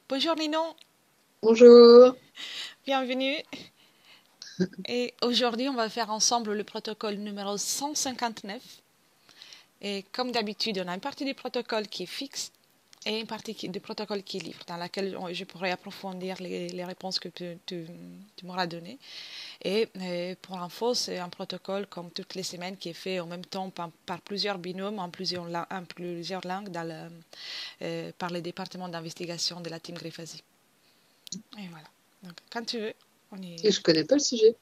Bonjour Ninon, Bonjour. bienvenue. Et aujourd'hui, on va faire ensemble le protocole numéro 159. Et comme d'habitude, on a une partie du protocole qui est fixe et une partie du protocole qui est libre, dans laquelle je pourrais approfondir les réponses que tu m'auras données. Et pour info, c'est un protocole comme toutes les semaines qui est fait en même temps par plusieurs binômes en plusieurs langues par les départements d'investigation de la team Griffazi. Et voilà. Donc, quand tu veux, on Et y... je connais pas le sujet.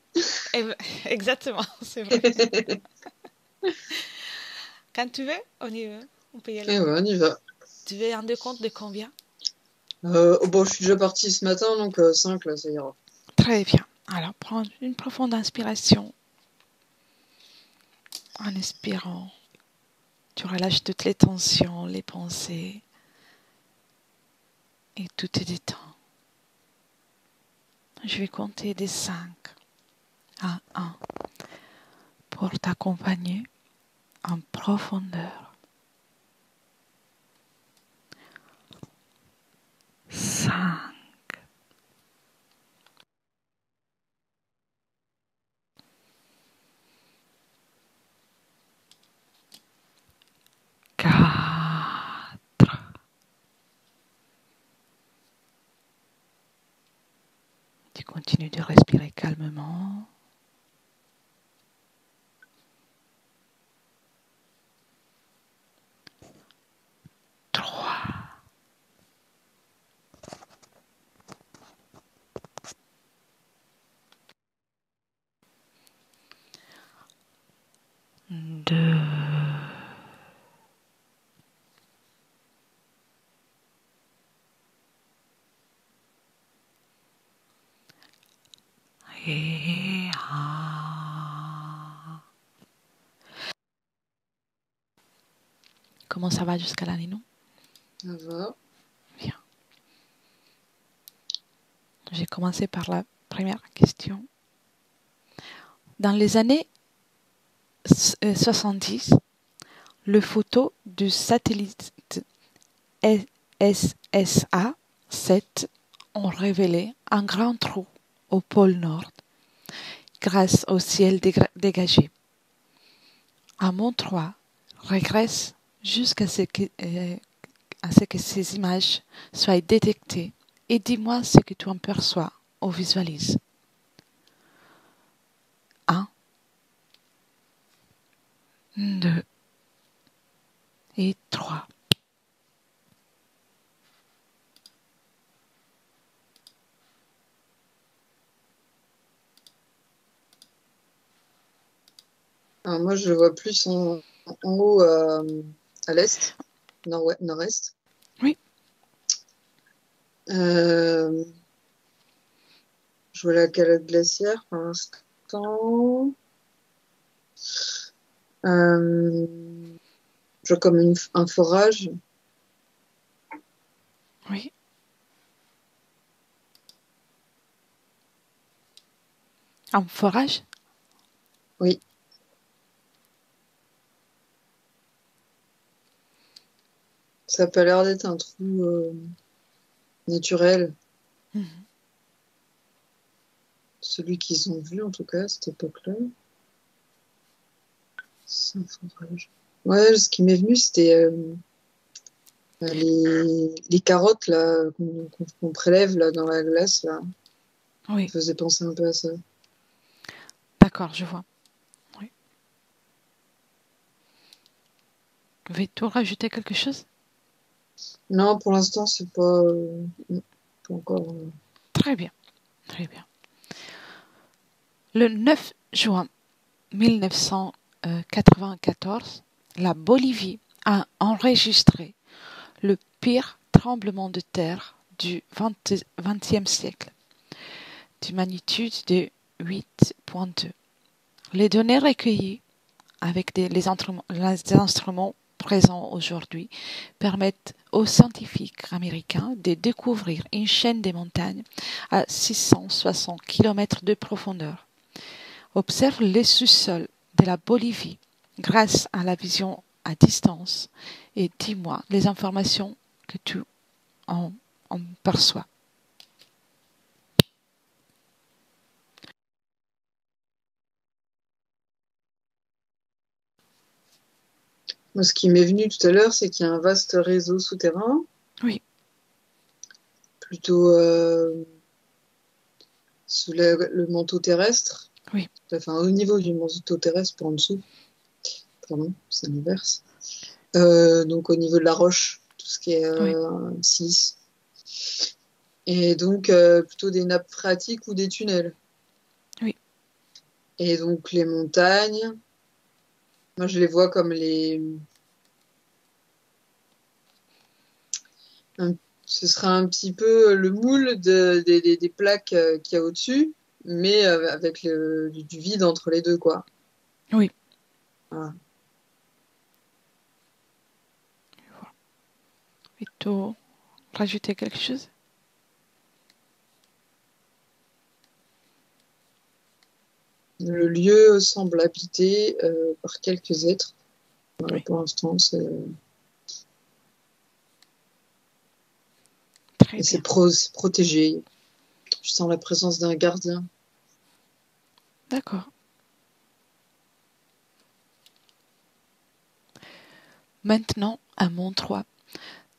Exactement, c'est vrai. Quand tu veux, on y va. On peut y aller. Et ouais, on y va. Tu veux un décompte de combien? Bon, je suis déjà partie ce matin, donc 5 là, ça ira. Très bien. Alors, prends une profonde inspiration. En inspirant, tu relâches toutes les tensions, les pensées et tout te détend. Je vais compter des 5 à 1 pour t'accompagner en profondeur. 5, 4. Tu continues de respirer calmement. 3, 2, et 1. Comment ça va jusqu'à là, Ninon? Ça va. Bien. Je vais commencer par la première question. Dans les années 70, le photo du satellite SSA-7 ont révélé un grand trou au pôle Nord grâce au ciel dégagé. Amont 3 régresse jusqu'à ce que ces images soient détectées et dis-moi ce que tu en perçois ou visualises. 1, 2 et 3. Alors moi, je le vois plus en haut à l'est, nord-est. Oui, Euh, je vois la calotte glaciaire pour l'instant. Je vois comme un forage. oui. Un forage? Oui, ça n'a pas l'air d'être un trou naturel. Mhm. Celui qu'ils ont vu, en tout cas, à cette époque-là. C'est un forage. Ouais, ce qui m'est venu, c'était les carottes là qu'on prélève là dans la glace là. Ça Oui, faisait penser un peu à ça. d'accord, je vois. Oui. Veux-tu rajouter quelque chose? Non, pour l'instant, c'est pas encore. Très bien, très bien. Le 9 juin 1994, la Bolivie a enregistré le pire tremblement de terre du XXe siècle, d'une magnitude de 8,2. Les données recueillies avec les instruments présents aujourd'hui permettent aux scientifiques américains de découvrir une chaîne de montagnes à 660 km de profondeur. Observe les sous-sols de la Bolivie grâce à la vision à distance et dis-moi les informations que tu en on perçoit. Moi, ce qui m'est venu tout à l'heure, c'est qu'il y a un vaste réseau souterrain. Oui. Plutôt sous le manteau terrestre. Oui. Enfin, au niveau du manteau terrestre, pas en dessous. Pardon, c'est l'inverse. Donc, au niveau de la roche, tout ce qui est silice. Et donc, plutôt des nappes phréatiques ou des tunnels. Oui. Et donc, les montagnes, moi, je les vois comme ce sera un petit peu le moule des plaques qu'il y a au-dessus, mais avec du vide entre les deux, quoi. Oui. Voilà. Et tu rajouter quelque chose? Le lieu semble habité par quelques êtres. Voilà, Oui. pour l'instant, c'est Très bien. protégé. Je sens la présence d'un gardien. D'accord. Maintenant, à mon 3,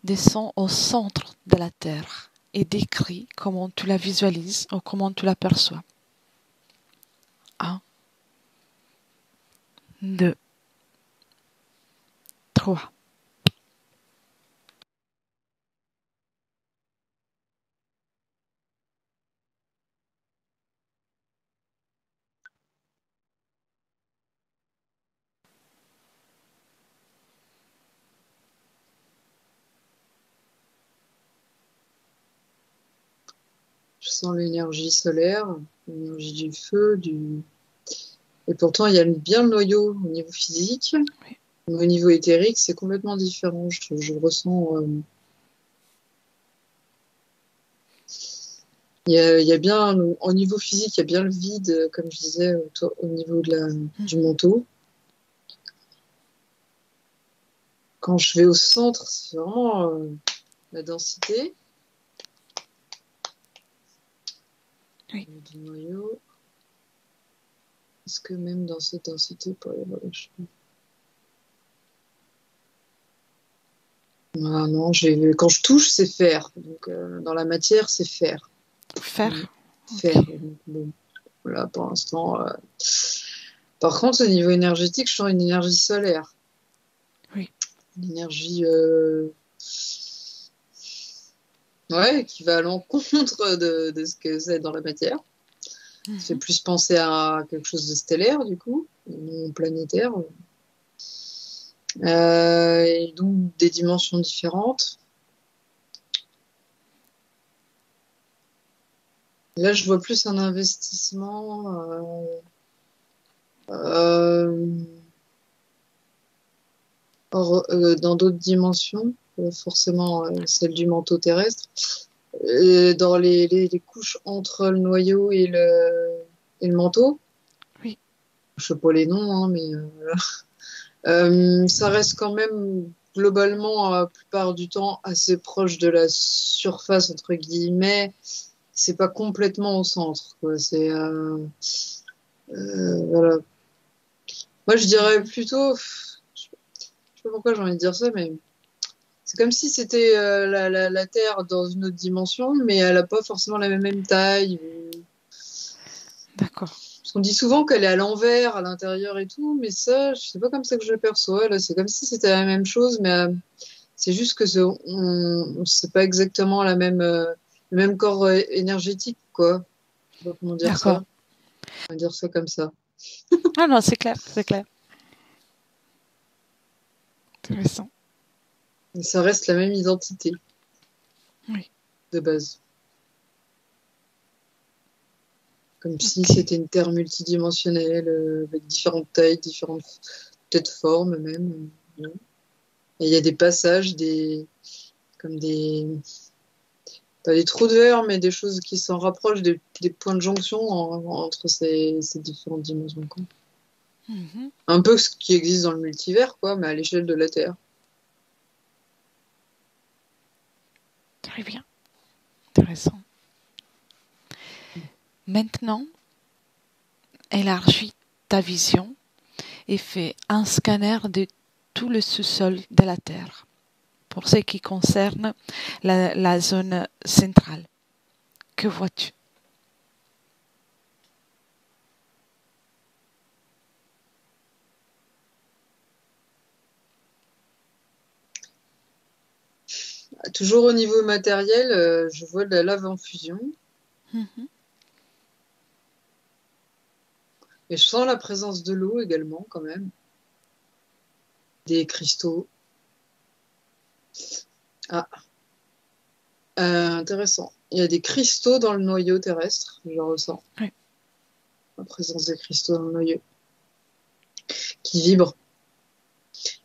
descends au centre de la Terre et décris comment tu la visualises ou comment tu l'aperçois. 1, 2, 3. Je sens l'énergie solaire, l'énergie du feu, et pourtant, il y a bien le noyau au niveau physique. Oui. Au niveau éthérique, c'est complètement différent. Je ressens. Il y a bien, au niveau physique, il y a bien le vide, comme je disais, au niveau du manteau. Quand je vais au centre, c'est vraiment la densité. Oui. Du noyau. Est-ce que même dans cette densité, il pourrait y avoir des choses? Ah non, quand je touche, c'est fer. Donc, dans la matière, c'est fer. Fer. Fer. Okay. Donc, bon, voilà, pour l'instant. Par contre, au niveau énergétique, je sens une énergie solaire. Oui. Une énergie qui va à l'encontre de ce que c'est dans la matière. Ça fait plus penser à quelque chose de stellaire, du coup, non planétaire. Et donc, des dimensions différentes. Là, je vois plus un investissement dans d'autres dimensions, forcément celle du manteau terrestre, dans les couches entre le noyau et le manteau. Oui. Je sais pas les noms, hein, mais ça reste quand même globalement, la plupart du temps, assez proche de la surface, entre guillemets. C'est pas complètement au centre, quoi. C'est voilà. Moi, je dirais plutôt, je sais pas pourquoi j'ai envie de dire ça, mais c'est comme si c'était la Terre dans une autre dimension, mais elle n'a pas forcément la même taille. D'accord. Parce qu'on dit souvent qu'elle est à l'envers, à l'intérieur et tout, mais ça, c'est pas comme ça que je le perçois. Là, c'est comme si c'était la même chose, mais c'est juste que c'est pas exactement le même corps énergétique, quoi. Je sais pas comment dire D'accord. ça. On va dire ça comme ça. Ah non, c'est clair, c'est clair. Intéressant. Mais ça reste la même identité Oui. de base. Comme si Ok. c'était une Terre multidimensionnelle, avec différentes tailles, différentes peut-être formes même. Et il y a des passages, comme pas des trous de verre, mais des choses qui s'en rapprochent, des points de jonction entre ces différentes dimensions, quoi. Mhm. Un peu ce qui existe dans le multivers, quoi, mais à l'échelle de la Terre. Très bien. intéressant. Maintenant, élargis ta vision et fais un scanner de tout le sous-sol de la Terre pour ce qui concerne la zone centrale. Que vois-tu? Toujours au niveau matériel, je vois de la lave en fusion. Mhm. Et je sens la présence de l'eau également, quand même. Des cristaux. Ah, intéressant. Il y a des cristaux dans le noyau terrestre, je ressens. Oui. La présence des cristaux dans le noyau qui vibrent.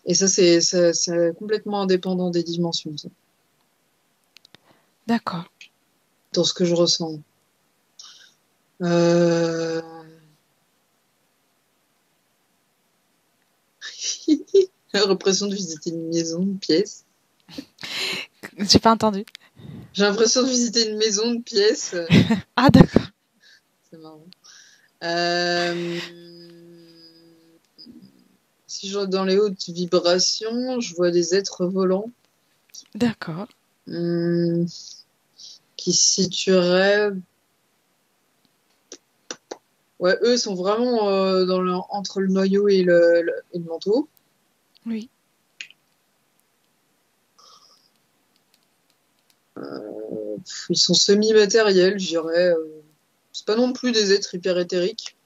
Et ça, c'est complètement indépendant des dimensions, ça, D'accord. dans ce que je ressens. Euh... J'ai l'impression de visiter une maison, une pièce. J'ai pas entendu. J'ai l'impression de visiter une maison, une pièce. Ah, d'accord. C'est marrant. Euh, Si je vais dans les hautes vibrations, je vois des êtres volants D'accord. Qui se situeraient. Ouais, eux sont vraiment entre le noyau et le manteau. Oui. Ils sont semi-matériels, je dirais. C'est pas non plus des êtres hyper éthériques.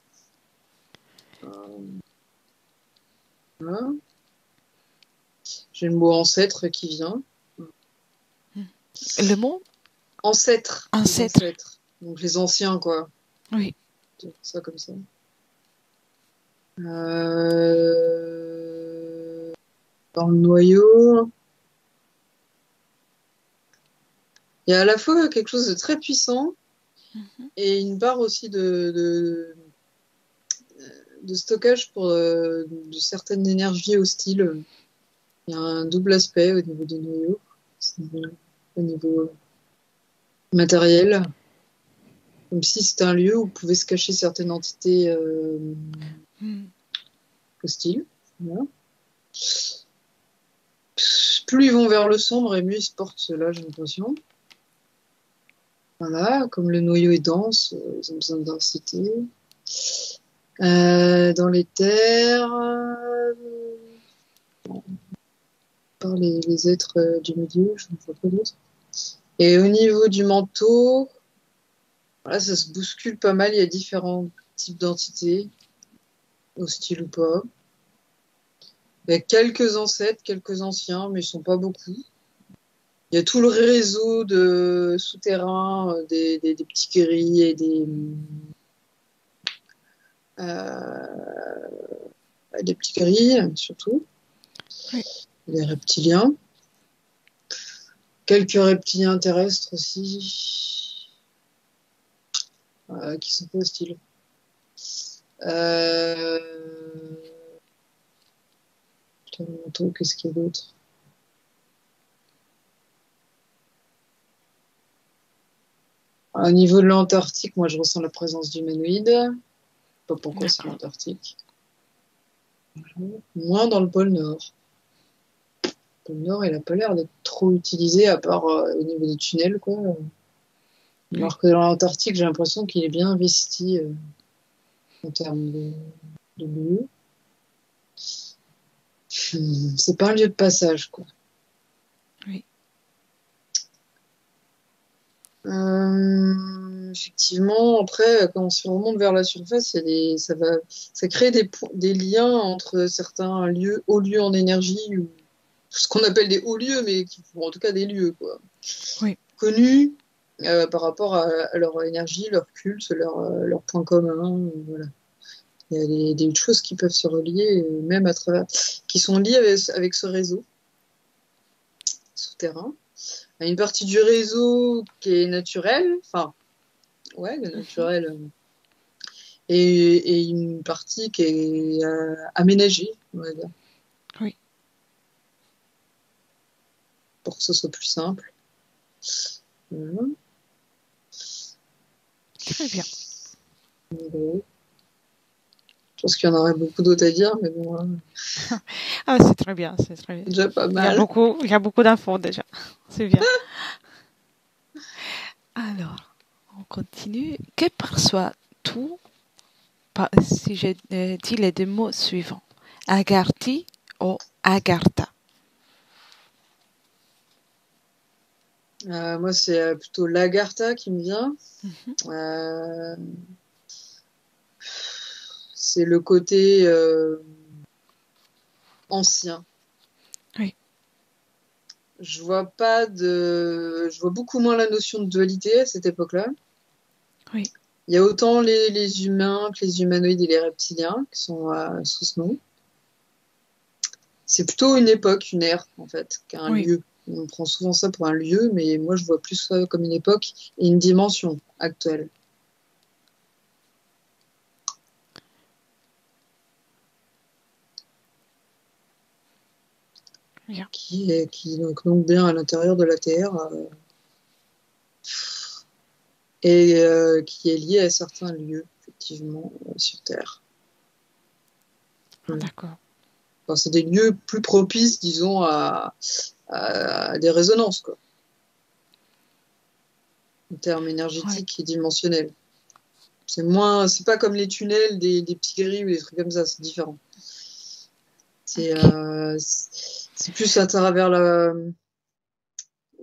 Voilà. J'ai le mot ancêtre qui vient. Le mot? Ancêtre. Les Ancêtre. ancêtres. Donc les anciens, quoi. Oui. Ça comme ça. Dans le noyau, il y a à la fois quelque chose de très puissant Mhm. et une barre aussi de stockage pour de certaines énergies hostiles. Il y a un double aspect au niveau du noyau, au niveau matériel, comme si c'était un lieu où pouvaient se cacher certaines entités Mm. hostiles. Voilà. Plus ils vont vers le sombre et mieux ils se portent ceux-là, j'ai l'impression. Voilà, comme le noyau est dense, ils ont besoin de densité. Dans les terres, par les êtres du milieu, je ne vois pas d'autres. Et au niveau du manteau, voilà, ça se bouscule pas mal. Il y a différents types d'entités, hostiles ou pas. Il y a quelques ancêtres, quelques anciens, mais ils sont pas beaucoup. Il y a tout le réseau de souterrains, des petits guerriers et des petits grilles, surtout. Oui. Des reptiliens. Quelques reptiliens terrestres aussi, qui sont pas hostiles. Qu'est-ce qu'il y a d'autre? Au niveau de l'Antarctique, moi je ressens la présence d'humanoïdes. Je sais pas pourquoi c'est l'Antarctique. Moins dans le pôle Nord. Le pôle Nord, il a pas l'air d'être trop utilisé, à part au niveau des tunnels, quoi. Alors que dans l'Antarctique, j'ai l'impression qu'il est bien investi en termes de lieu. C'est pas un lieu de passage, quoi. Oui. Effectivement, après, quand on se remonte vers la surface, ça crée des liens entre certains lieux, hauts lieux en énergie, ou ce qu'on appelle des hauts lieux, mais qui font en tout cas des lieux, quoi. Oui. Connus par rapport à leur énergie, leur culte, leur point commun, voilà. Il y a des choses qui peuvent se relier, même à travers, qui sont liées avec ce réseau souterrain. Il y a une partie du réseau qui est naturelle, enfin, ouais, naturelle, et une partie qui est aménagée, on va dire, Oui. pour que ce soit plus simple. Voilà. Très bien. Bon, je pense qu'il y en aurait beaucoup d'autres à dire, mais bon, hein, Ah, c'est très bien, c'est très bien. c'est déjà pas mal. Il y a beaucoup d'infos déjà. C'est bien. Alors, on continue. Que perçois-tu si je dis les deux mots suivants? Agarthi ou Agartha? Moi, c'est plutôt l'Agartha qui me vient. Mhm. Euh, c'est le côté ancien. Oui, Je vois beaucoup moins la notion de dualité à cette époque-là. oui, Il y a autant les humains que les humanoïdes et les reptiliens qui sont sous ce nom. C'est plutôt une époque, une ère, en fait, qu'un oui. lieu. On prend souvent ça pour un lieu, mais moi, je vois plus ça comme une époque et une dimension actuelle. Bien. Qui donc bien à l'intérieur de la Terre et qui est lié à certains lieux, effectivement, sur Terre. Ah, Mm. d'accord. Enfin, c'est des lieux plus propices, disons, à des résonances, quoi, en termes Ouais. énergétiques et dimensionnels. C'est pas comme les tunnels des petits gris ou des trucs comme ça, c'est différent. Ok. C'est plus à travers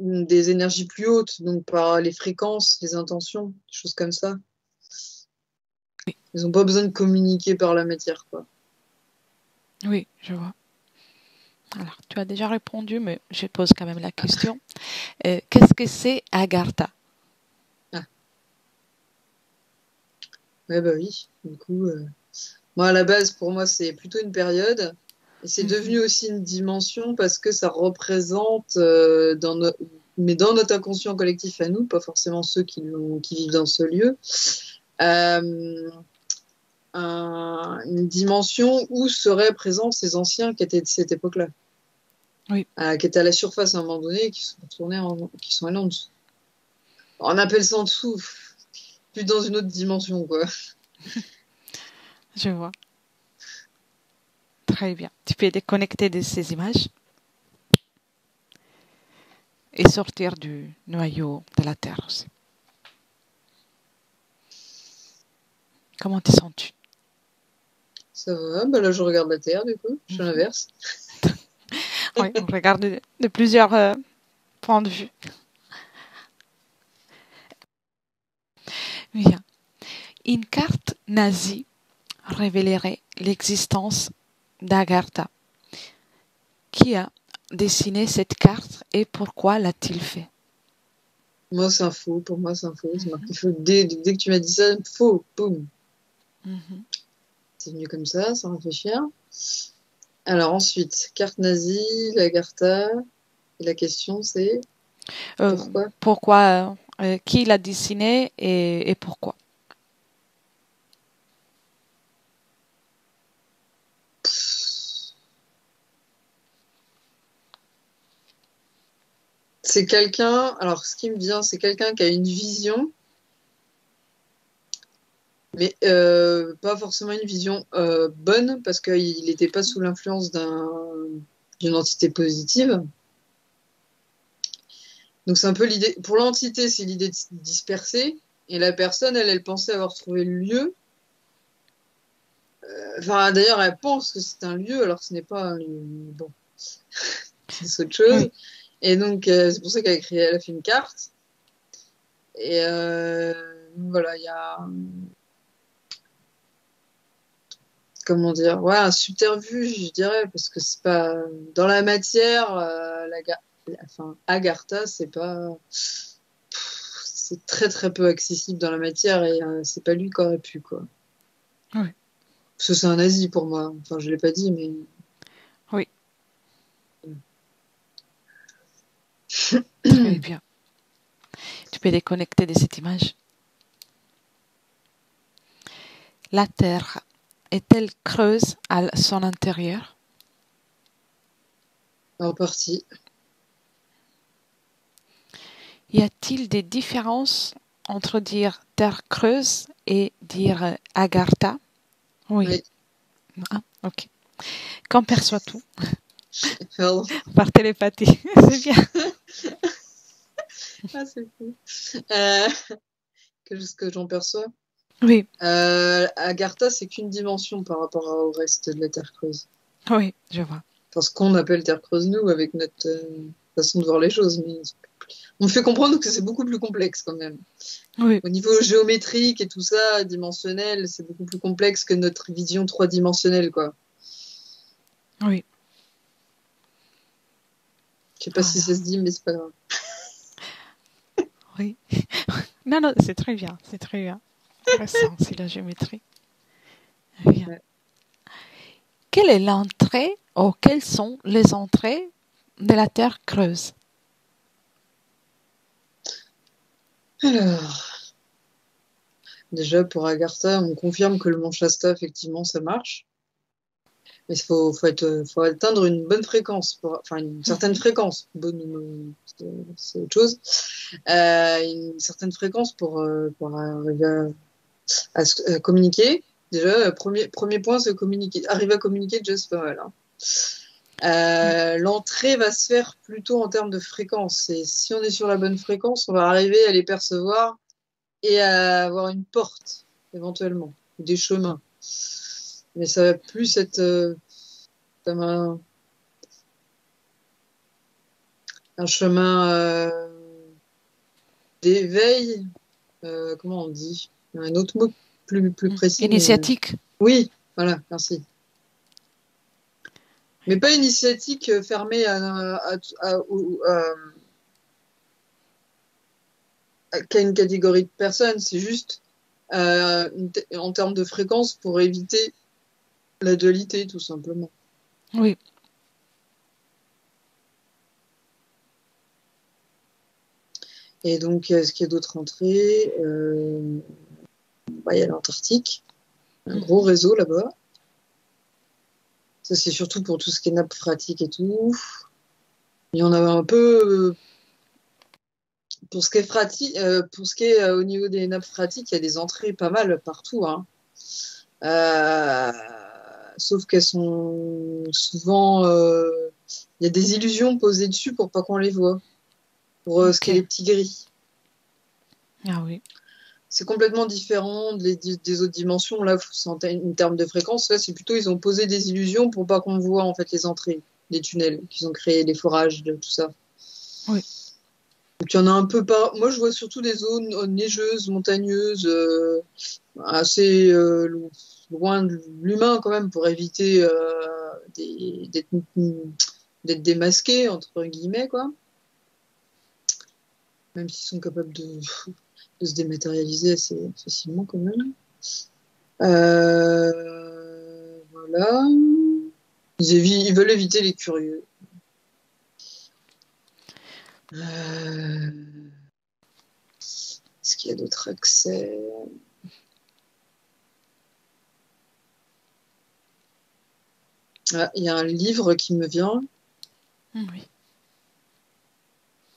des énergies plus hautes, donc par les fréquences, les intentions, des choses comme ça. Oui, Ils n'ont pas besoin de communiquer par la matière, quoi. oui, je vois. Alors, tu as déjà répondu, mais je pose quand même la question. Qu'est-ce que c'est Agartha? Ah, ouais, bah oui. Du coup, moi, à la base, pour moi, c'est plutôt une période. Et c'est devenu Mhm. aussi une dimension parce que ça représente, mais dans notre inconscient collectif à nous, pas forcément ceux qui vivent dans ce lieu, euh, une dimension où seraient présents ces anciens qui étaient de cette époque-là, Oui, qui étaient à la surface à un moment donné et qui sont retournés qui sont allés en dessous. On appelle ça en dessous, plus dans une autre dimension, quoi. je vois. Très bien. Tu peux déconnecter de ces images et sortir du noyau de la Terre aussi. Comment te sens-tu? Ça va, bah là je regarde la Terre, du coup, je fais Mhm. l'inverse. Oui, on regarde de plusieurs points de vue. Bien. Une carte nazie révélerait l'existence d'Agartha. Qui a dessiné cette carte et pourquoi l'a-t-il fait? Moi, c'est un faux, pour moi, c'est un faux. C'est Mhm. marqué faux. Dès que tu m'as dit ça, faux, boum. Mhm. C'est venu comme ça, sans réfléchir. Alors ensuite, carte nazie, Lagarta. Et la question c'est Euh, pourquoi? Pourquoi, qui l'a dessiné et pourquoi? C'est quelqu'un, alors ce qui me vient, c'est quelqu'un qui a une vision, mais pas forcément une vision bonne, parce qu'il n'était pas sous l'influence d'une entité positive. Donc c'est un peu l'idée, pour l'entité, c'est l'idée de disperser, et la personne, elle pensait avoir trouvé le lieu. Enfin, d'ailleurs, elle pense que c'est un lieu, alors que ce n'est pas un lieu. Bon, c'est autre chose. Oui, Et donc, c'est pour ça elle a fait une carte. Et voilà, il y a, comment dire, ouais, un subterfuge, je dirais, parce que c'est pas dans la matière, enfin, Agartha, c'est très très peu accessible dans la matière et c'est pas lui qui aurait pu, quoi. oui, Parce que c'est un nazi pour moi. Enfin, je l'ai pas dit, mais. oui, très bien. Tu peux déconnecter de cette image. La Terre est-elle creuse à son intérieur? En partie. Y a-t-il des différences entre dire terre creuse et dire Agartha? Oui. Oui. Ah, ok. Qu'en perçois-tu Pardon. par télépathie? C'est bien. Ah, c'est fou. Euh, ce que j'en perçois. Oui, Agartha, c'est qu'une dimension par rapport au reste de la Terre creuse. oui, je vois. Enfin, ce qu'on appelle Terre creuse, nous, avec notre façon de voir les choses. Mais on me fait comprendre que c'est beaucoup plus complexe quand même. Oui, Au niveau géométrique et tout ça, dimensionnel, c'est beaucoup plus complexe que notre vision trois-dimensionnelle, quoi. oui. Je sais pas si ça Voilà. se dit, mais c'est pas grave. Oui. Non, non, c'est très bien. C'est très bien. Intéressant, c'est la géométrie. Bien. Ouais. Quelle est l'entrée ou quelles sont les entrées de la Terre creuse? Alors, déjà, pour Agartha, on confirme que le mont Shasta, effectivement, ça marche. Mais faut atteindre une bonne fréquence, enfin une certaine fréquence. Bonne, c'est autre chose. Une certaine fréquence pour arriver à communiquer. Déjà, premier point, c'est communiquer. Arriver à communiquer, déjà, c'est pas mal. Hein. L'entrée va se faire plutôt en termes de fréquence. Et si on est sur la bonne fréquence, on va arriver à les percevoir et à avoir une porte, éventuellement, ou des chemins. Mais ça va plus être comme un chemin d'éveil. Comment on dit? Un autre mot plus précis. Mais, Initiatique. oui, voilà, merci. Mais pas initiatique fermée qu'à une catégorie de personnes. C'est juste en termes de fréquence pour éviter la dualité, tout simplement. Oui. Et donc, est-ce qu'il y a d'autres entrées? Il y a l'Antarctique, un gros réseau là-bas. Ça, c'est surtout pour tout ce qui est nappe phréatique et tout. Il y en a un peu pour ce qui est au niveau des nappes phréatiques, il y a des entrées pas mal partout. Hein. Euh, sauf qu'elles sont souvent, il y a des illusions posées dessus pour pas qu'on les voit, pour ce qui est Ok. les petits gris. Ah oui. C'est complètement différent des autres dimensions. Là, c'est en termes de fréquence. Là, c'est plutôt ils ont posé des illusions pour pas qu'on voit en fait les entrées, les tunnels qu'ils ont créés, les forages, tout ça. Oui. Donc il y en a un peu pas. Moi, je vois surtout des zones neigeuses, montagneuses, assez loin de l'humain quand même pour éviter d'être démasqués entre guillemets quoi. Même s'ils sont capables de se dématérialiser assez facilement quand même. Voilà. Ils veulent éviter les curieux. Est-ce qu'il y a d'autres accès? Ah, il y a un livre qui me vient. Oui.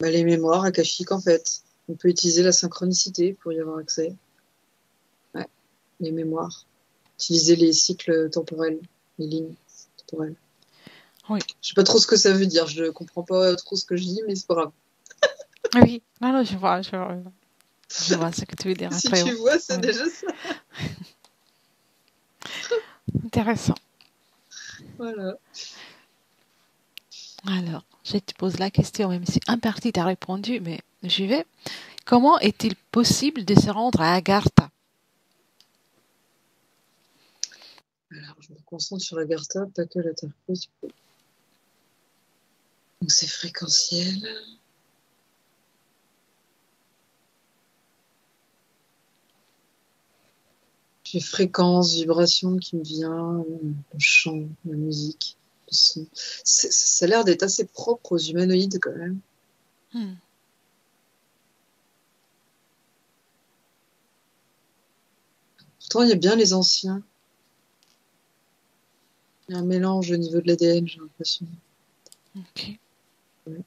Les mémoires akashiques, en fait. On peut utiliser la synchronicité pour y avoir accès. Ouais, les mémoires. Utiliser les cycles temporels, les lignes temporelles. Oui. Je sais pas trop ce que ça veut dire. Je comprends pas trop ce que je dis, mais c'est pas grave. Oui. Non, non, je vois, je vois ce que tu veux dire Si après. tu vois, c'est Oui. déjà ça. Intéressant. Voilà. Alors, je te pose la question, même si un parti t'a répondu, mais j'y vais. Comment est-il possible de se rendre à Agartha? Alors, je me concentre sur la Gartha, pas que la Terre creuse. Donc, c'est fréquentiel. J'ai fréquence, vibration qui me vient, le chant, la musique, le son. Ça a l'air d'être assez propre aux humanoïdes quand même. Hmm. Pourtant, il y a bien les anciens. Il y a un mélange au niveau de l'ADN, j'ai l'impression. Ok. Ouais.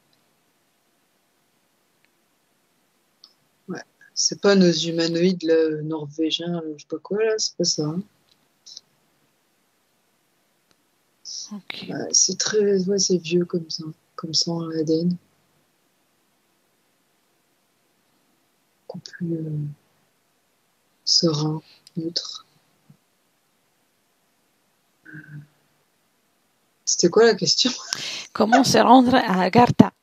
Ouais. C'est pas nos humanoïdes là, norvégiens, je sais pas quoi là, c'est pas ça. Hein. Ok. Ouais, c'est très, ouais, c'est vieux comme ça en ADN. Beaucoup plus serein, neutre. C'était quoi la question? Comment se rendre à Agartha?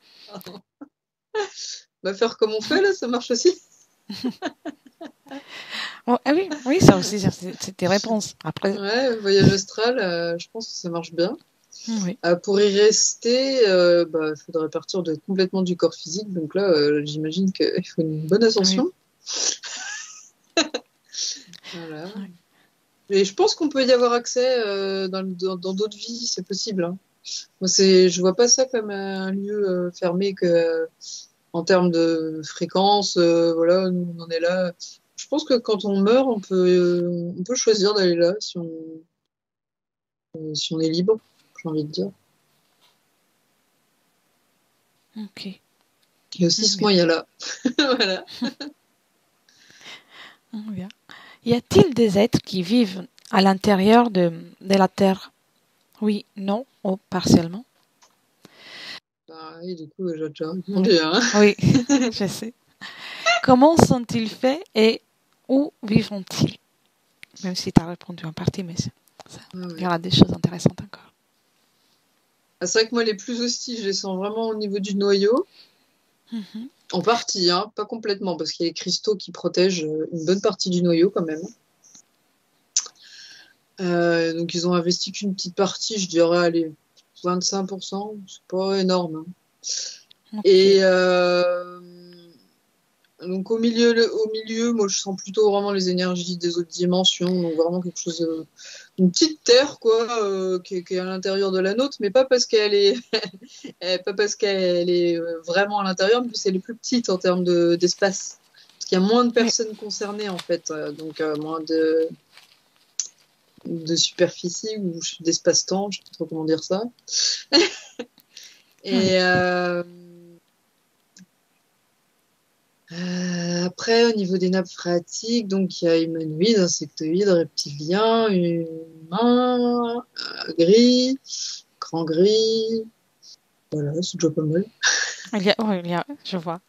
Bah faire comme on fait là, ça marche aussi. Oh, ah oui, oui, ça aussi, c'est tes réponses. Après, Ouais, voyage astral, je pense que ça marche bien. oui, Pour y rester, bah, il faudrait partir complètement du corps physique. Donc là, j'imagine qu'il faut une bonne oui, ascension. Voilà. oui. Et je pense qu'on peut y avoir accès dans d'autres vies, c'est possible. Hein. Moi, je vois pas ça comme un lieu fermé en termes de fréquence. Voilà, nous, on en est là. Je pense que quand on meurt, on peut choisir d'aller là si on est libre, j'ai envie de dire. Ok, Il y a aussi ce bien, moyen-là. Voilà. bien. Y a-t-il des êtres qui vivent à l'intérieur de la Terre? Oui, non, ou partiellement? Bah, oui, du coup, j'ai déjà Oui, répondu, hein. oui, je sais. Comment sont-ils faits et où vivent-ils? Même si tu as répondu en partie, mais Ah il y ouais. aura des choses intéressantes encore. Ah, c'est vrai que moi, les plus hostiles, je les sens vraiment au niveau du noyau. Mhm. En partie, hein, pas complètement, parce qu'il y a les cristaux qui protègent une bonne partie du noyau quand même. Donc, ils ont investi qu'une petite partie, je dirais, allez, 25%, c'est pas énorme. Hein. Ok. Et donc, au milieu, moi, je sens plutôt vraiment les énergies des autres dimensions, donc vraiment quelque chose, une petite terre, quoi, qui est à l'intérieur de la nôtre, mais pas parce qu'elle est, pas parce qu'elle est vraiment à l'intérieur, mais parce qu'elle est plus petite en termes d'espace. Parce qu'il y a moins de Oui. personnes concernées, en fait, donc moins de superficie ou d'espace-temps, je sais pas trop comment dire ça. Oui. Et après, au niveau des nappes phréatiques, donc il y a humanoïdes, insectoïdes, reptiliens, humains, gris, grand gris. Voilà, c'est déjà pas mal. Oui, je vois.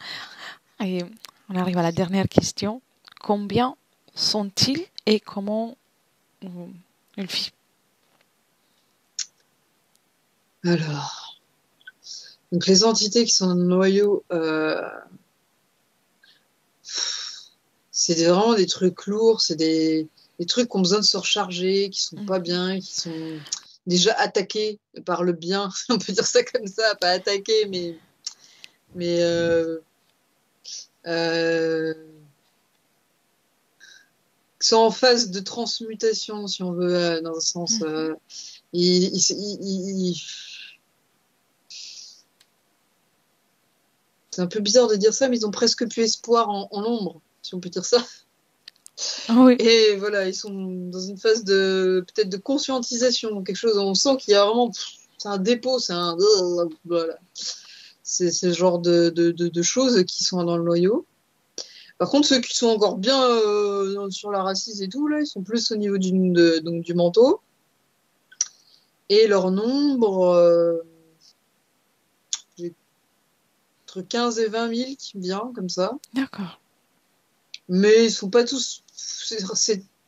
Et on arrive à la dernière question. Combien sont-ils et comment ils vivent? Alors, donc les entités qui sont dans le noyau, c'est vraiment des trucs lourds, c'est des trucs qui ont besoin de se recharger, qui sont pas Mhm. bien, qui sont déjà attaqués par le bien, on peut dire ça comme ça, pas attaqués, mais euh, qui sont en phase de transmutation, si on veut, dans un sens. Mhm. Il- c'est un peu bizarre de dire ça, mais ils ont presque plus espoir en l'ombre, si on peut dire ça. Oui, Et voilà, ils sont dans une phase de peut-être de conscientisation, quelque chose. On sent qu'il y a vraiment, c'est un dépôt, voilà. C'est ce genre de choses qui sont dans le noyau. Par contre, ceux qui sont encore bien sur la racise et tout, là, ils sont plus au niveau donc du manteau. Et leur nombre, j'ai entre 15 et 20 000 qui me vient comme ça. d'accord. Mais ils sont pas tous.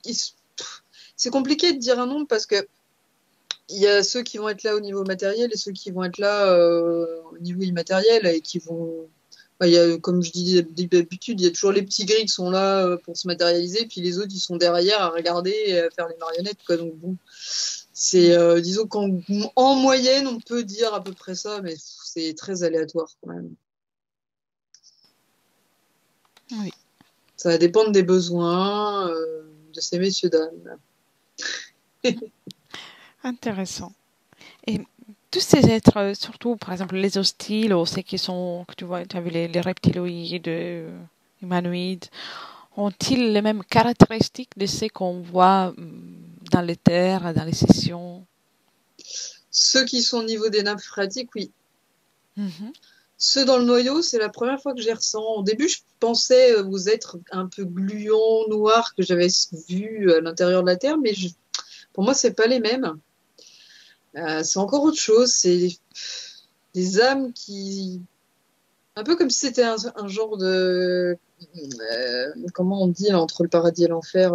Ils- c'est compliqué de dire un nombre parce que il y a ceux qui vont être là au niveau matériel et ceux qui vont être là au niveau immatériel et qui vont. Bah, il y a, comme je dis d'habitude, il y a toujours les petits gris qui sont là pour se matérialiser, puis les autres ils sont derrière à regarder et à faire les marionnettes, quoi. Donc bon, c'est disons qu'en moyenne on peut dire à peu près ça, mais c'est très aléatoire quand même. Oui, Ça va dépendre des besoins de ces messieurs dames. intéressant. Et tous ces êtres, surtout par exemple les hostiles ou ceux qui sont, que tu vois, tu as vu les reptiloïdes, humanoïdes, ont-ils les mêmes caractéristiques de ceux qu'on voit dans les terres, dans les sessions? Ceux qui sont au niveau des nappes phréatiques, oui. Mhm. Ceux dans le noyau, c'est la première fois que je les ressens. Au début, je pensais aux êtres un peu gluants, noirs que j'avais vus à l'intérieur de la Terre, mais pour moi, c'est pas les mêmes. C'est encore autre chose. C'est des âmes qui, un peu comme si c'était un genre de, comment on dit là, entre le paradis et l'enfer,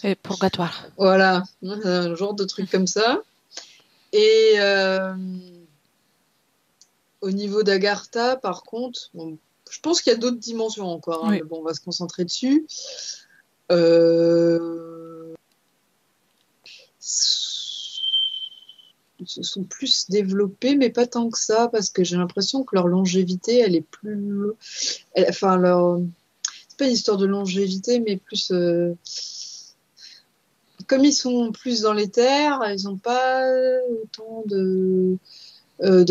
Et purgatoire. voilà, un genre de truc comme ça. Et au niveau d'Agartha, par contre, bon, je pense qu'il y a d'autres dimensions encore, hein, Oui. mais bon, on va se concentrer dessus. Euh, Ils se sont plus développés, mais pas tant que ça, parce que j'ai l'impression que leur longévité, elle est plus... Enfin, c'est pas une histoire de longévité, mais plus... Comme ils sont plus dans les terres, ils n'ont pas autant de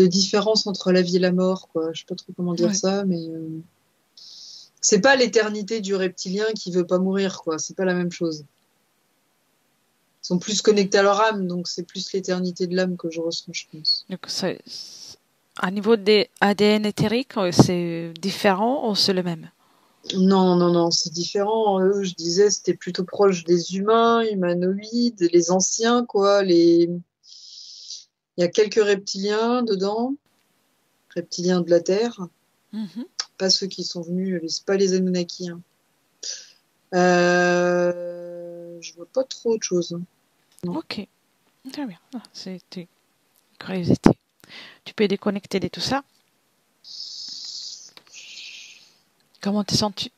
différence entre la vie et la mort, quoi. Je sais pas trop comment dire Oui. ça, mais c'est pas l'éternité du reptilien qui veut pas mourir, quoi. C'est pas la même chose. Ils sont plus connectés à leur âme, donc c'est plus l'éternité de l'âme que je ressens, je pense. Donc, à niveau des ADN éthérique, c'est différent ou c'est le même? Non, non, non, c'est différent. Eux, je disais, c'était plutôt proche des humains, humanoïdes, les anciens, quoi. Il y a quelques reptiliens dedans, reptiliens de la Terre, Mhm. pas ceux qui sont venus, c'est pas les Anunnaki, hein. Je vois pas trop autre chose, hein. Non. Ok, très bien. Ah, c'était une curiosité. Tu peux déconnecter de tout ça. Comment te sens-tu?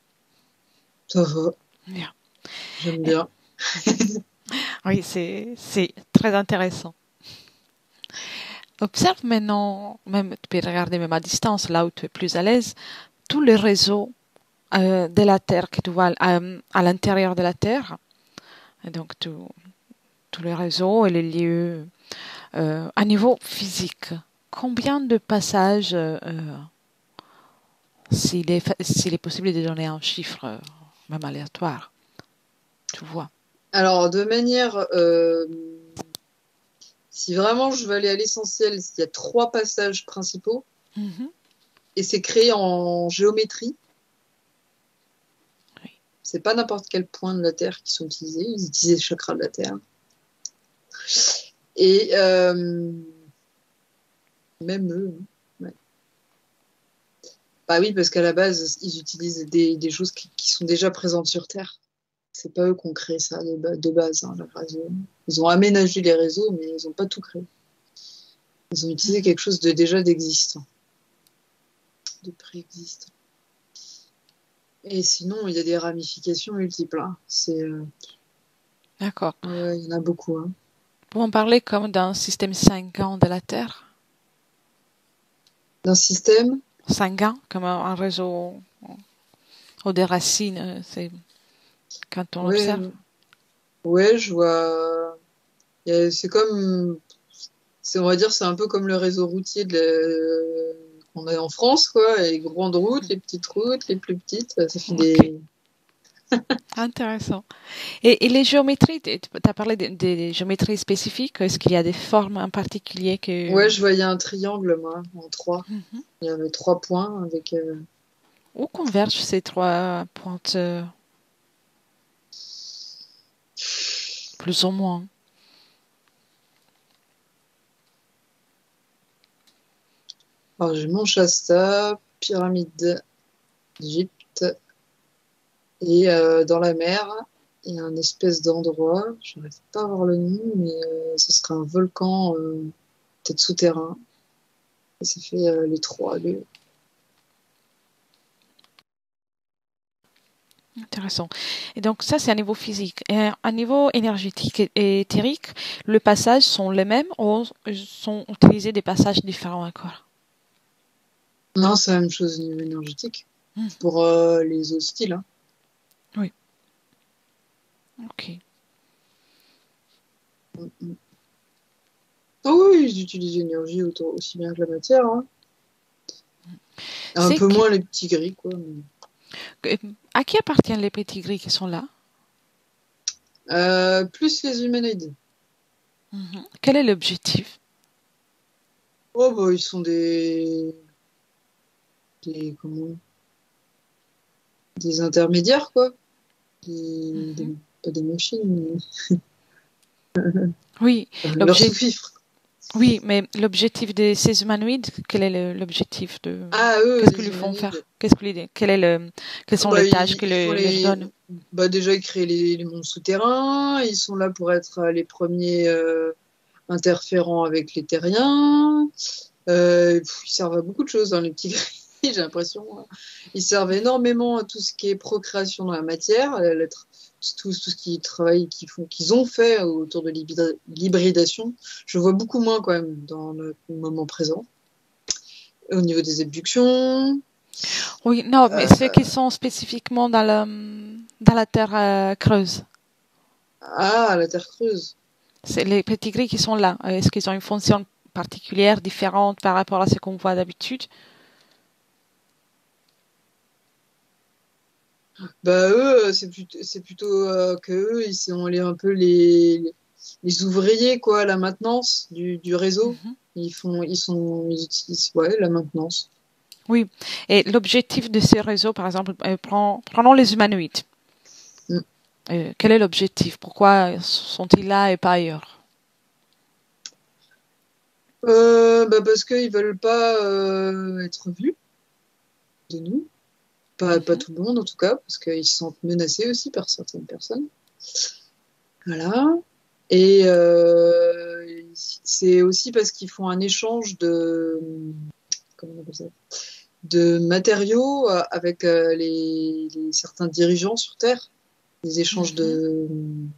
Ça va, Bien. j'aime Eh, bien. oui, c'est très intéressant. Observe maintenant, même tu peux regarder même à distance, là où tu es plus à l'aise, tous les réseaux de la Terre que tu vois à l'intérieur de la Terre. Et donc tous les réseaux et les lieux à niveau physique. Combien de passages, s'il est possible de donner un chiffre, même aléatoire, tu vois? Alors, de manière, si vraiment je veux aller à l'essentiel, il y a 3 passages principaux Mhm. et c'est créé en géométrie. Oui. C'est pas n'importe quel point de la Terre qui sont utilisés. Ils utilisent les chakras de la Terre. Et même eux, hein. Ouais. Bah oui, parce qu'à la base, ils utilisent des choses qui sont déjà présentes sur Terre. C'est pas eux qui ont créé ça de base, hein, le réseau. Ils ont aménagé les réseaux, mais ils n'ont pas tout créé. Ils ont utilisé Mhm. quelque chose de déjà d'existant, de préexistant. Et sinon, il y a des ramifications multiples, hein. D'accord. Ouais, il y en a beaucoup, hein. Pour en parler comme d'un système sanguin de la Terre, D'un système, sanguin, comme un réseau ou des racines, c'est quand on ouais, observe. ouais, je vois. C'est comme, on va dire, c'est un peu comme le réseau routier qu'on a en France, quoi. Les grandes routes, les petites routes, les plus petites, ça fait Ok, des. intéressant. Et les géométries, tu as parlé des géométries spécifiques. Est-ce qu'il y a des formes en particulier que... Ouais, je voyais un triangle, moi, en 3. Mhm. Il y avait 3 points avec. Où convergent ces trois pointes, plus ou moins? Alors, j'ai Mont Shasta, pyramide d'Égypte, et dans la mer, il y a un espèce d'endroit, je n'arrive pas à voir le nom, mais ce serait un volcan, peut-être souterrain. Et ça fait les 3 lieux. Intéressant. Et donc ça, c'est à niveau physique. Et à niveau énergétique et éthérique, les passages sont les mêmes ou sont utilisés des passages différents encore? Non, c'est la même chose au niveau énergétique. Hmm. Pour les hostiles, hein. Oui, ok. Mm, mm. Ah oui, ils utilisent l'énergie aussi bien que la matière, hein. Un C'est peu moins les petits gris, quoi. à qui appartiennent les petits gris qui sont là? Plus les humanoïdes. Mhm. Quel est l'objectif? Oh, bah, ils sont des. comment, des intermédiaires, quoi. Mhm. Pas des machines, Oui, mais leur l'objet, sous-fifre. oui, mais l'objectif de ces humanoïdes, quel est l'objectif de, Ah, eux, qu'est-ce qu'ils les lui font humanoïdes. faire? Qu'est-ce que l'idée? Quelles sont Bah, les tâches que ils font leur donne? bah, déjà, ils créent les mondes souterrains. Ils sont là pour être les premiers interférents avec les terriens. Ils servent à beaucoup de choses, hein, les petits gris, j'ai l'impression. Hein. Ils servent énormément à tout ce qui est procréation dans la matière, tout ce qui travaille, qu'ils ont fait autour de l'hybridation. Je vois beaucoup moins quand même dans le moment présent. Au niveau des abductions, Oui, non, mais ceux euh, qui sont spécifiquement dans la terre creuse. la Terre creuse. C'est les petits gris qui sont là. Est-ce qu'ils ont une fonction particulière, différente par rapport à ce qu'on voit d'habitude? Bah eux, c'est plutôt que eux, ils sont un peu les ouvriers quoi, la maintenance du réseau. Mhm. Ils utilisent ouais la maintenance. Oui. Et l'objectif de ces réseaux, par exemple, prenons les humanoïdes. Mm. Quel est l'objectif? Pourquoi sont-ils là et pas ailleurs? Bah parce qu'ils veulent pas être vus de nous, pas Mhm. tout le monde en tout cas, parce qu'ils se sentent menacés aussi par certaines personnes. Voilà. Et c'est aussi parce qu'ils font un échange de comment on appelle ça de matériaux avec certains dirigeants sur Terre, des échanges Mhm.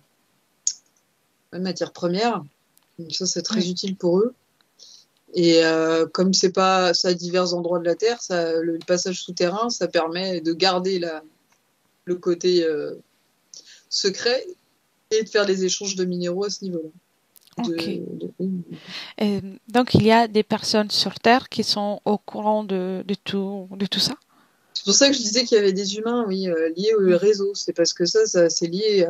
de matières premières. Donc ça, c'est très Oui. utile pour eux. Et comme c'est à divers endroits de la Terre, le passage souterrain, ça permet de garder le côté secret et de faire des échanges de minéraux à ce niveau-là. Ok. Oui. Donc, il y a des personnes sur Terre qui sont au courant de tout ça? C'est pour ça que je disais qu'il y avait des humains, oui, liés au Mhm. réseau. C'est parce que c'est lié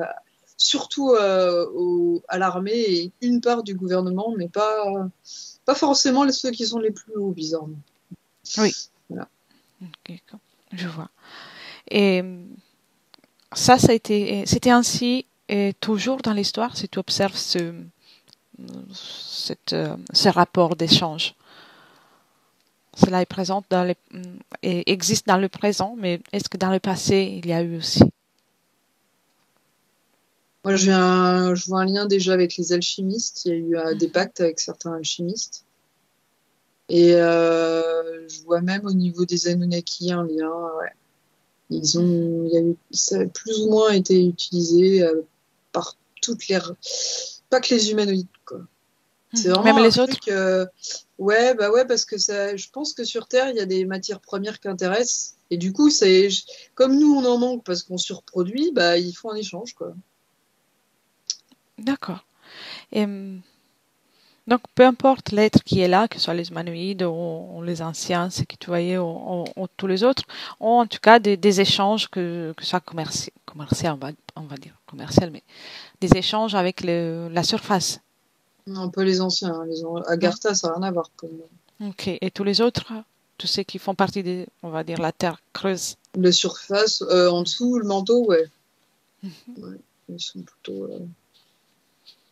surtout à l'armée et une part du gouvernement, mais pas forcément ceux qui sont les plus hauts, bizarrement. Oui. Voilà. Ok, je vois. Et c'était ainsi toujours dans l'histoire, si tu observes ce rapport d'échange. Cela est présent et existe dans le présent, mais est-ce que dans le passé, il y a eu aussi? Moi, je vois un lien déjà avec les alchimistes. Il y a eu des Mhm. pactes avec certains alchimistes. Et je vois même au niveau des Anunnaki un lien. Ouais. Mhm. Il y a eu, ça a plus ou moins été utilisé par toutes les, pas que les humanoïdes, quoi. C'est Mhm. Même vraiment un les autres? truc, ouais, bah ouais, parce que je pense que sur Terre, il y a des matières premières qui intéressent. Et du coup, comme nous, on en manque parce qu'on surproduit, bah, ils font un échange, quoi. D'accord. Et, donc, peu importe l'être qui est là, que ce soit les humanoïdes ou les anciens, ceux que tu voyais, ou tous les autres, ont en tout cas des échanges, que ce soit commercial, on va dire commercial, mais des échanges avec la surface, Un peu les anciens, hein, non? Agartha, ça n'a rien à voir pour moi. Ok. Et tous les autres, tous ceux qui font partie on va dire, la terre creuse. La surface, en dessous, le manteau, ouais. Mhm. Ouais, ils sont plutôt.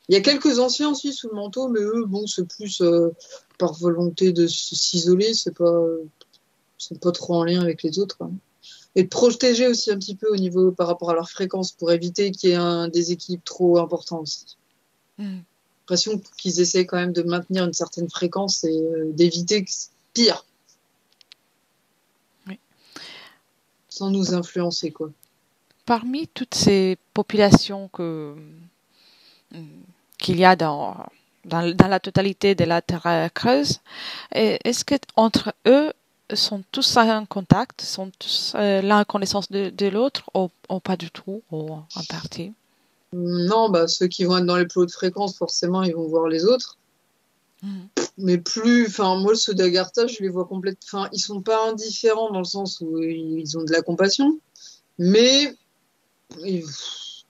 Il y a quelques anciens aussi sous le manteau, mais eux, bon, c'est plus par volonté de s'isoler, ils sont pas trop en lien avec les autres, hein. Et de protéger aussi un petit peu au niveau par rapport à leur fréquence pour éviter qu'il y ait un déséquilibre trop important aussi. Mhm. J'ai l'impression qu'ils essaient quand même de maintenir une certaine fréquence et d'éviter pire, Oui. sans nous influencer, quoi. Parmi toutes ces populations qu'il y a dans la totalité de la Terre creuse, est-ce que entre eux sont tous en contact, sont tous là en connaissance de l'autre ou pas du tout, ou en partie? Non, bah, ceux qui vont être dans les plus hautes fréquences, forcément, ils vont voir les autres. Mhm. Mais enfin, moi, ceux d'Agartha, je les vois complètement, enfin, ils sont pas indifférents dans le sens où ils ont de la compassion, mais, ils-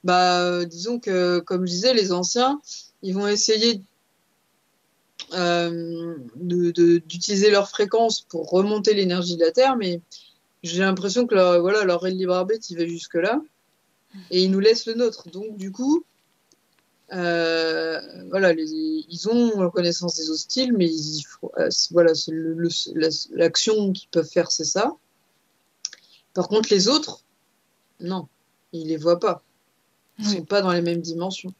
bah, disons que, comme je disais, les anciens, ils vont essayer, d'utiliser leur fréquence pour remonter l'énergie de la Terre, mais j'ai l'impression que leur libre arbitre, il va jusque-là, et ils nous laissent le nôtre. Donc, du coup, voilà, ils ont connaissance des hostiles, mais voilà, l'action qu'ils peuvent faire, c'est ça. Par contre, les autres, non, ils les voient pas. Ils Oui. sont pas dans les mêmes dimensions.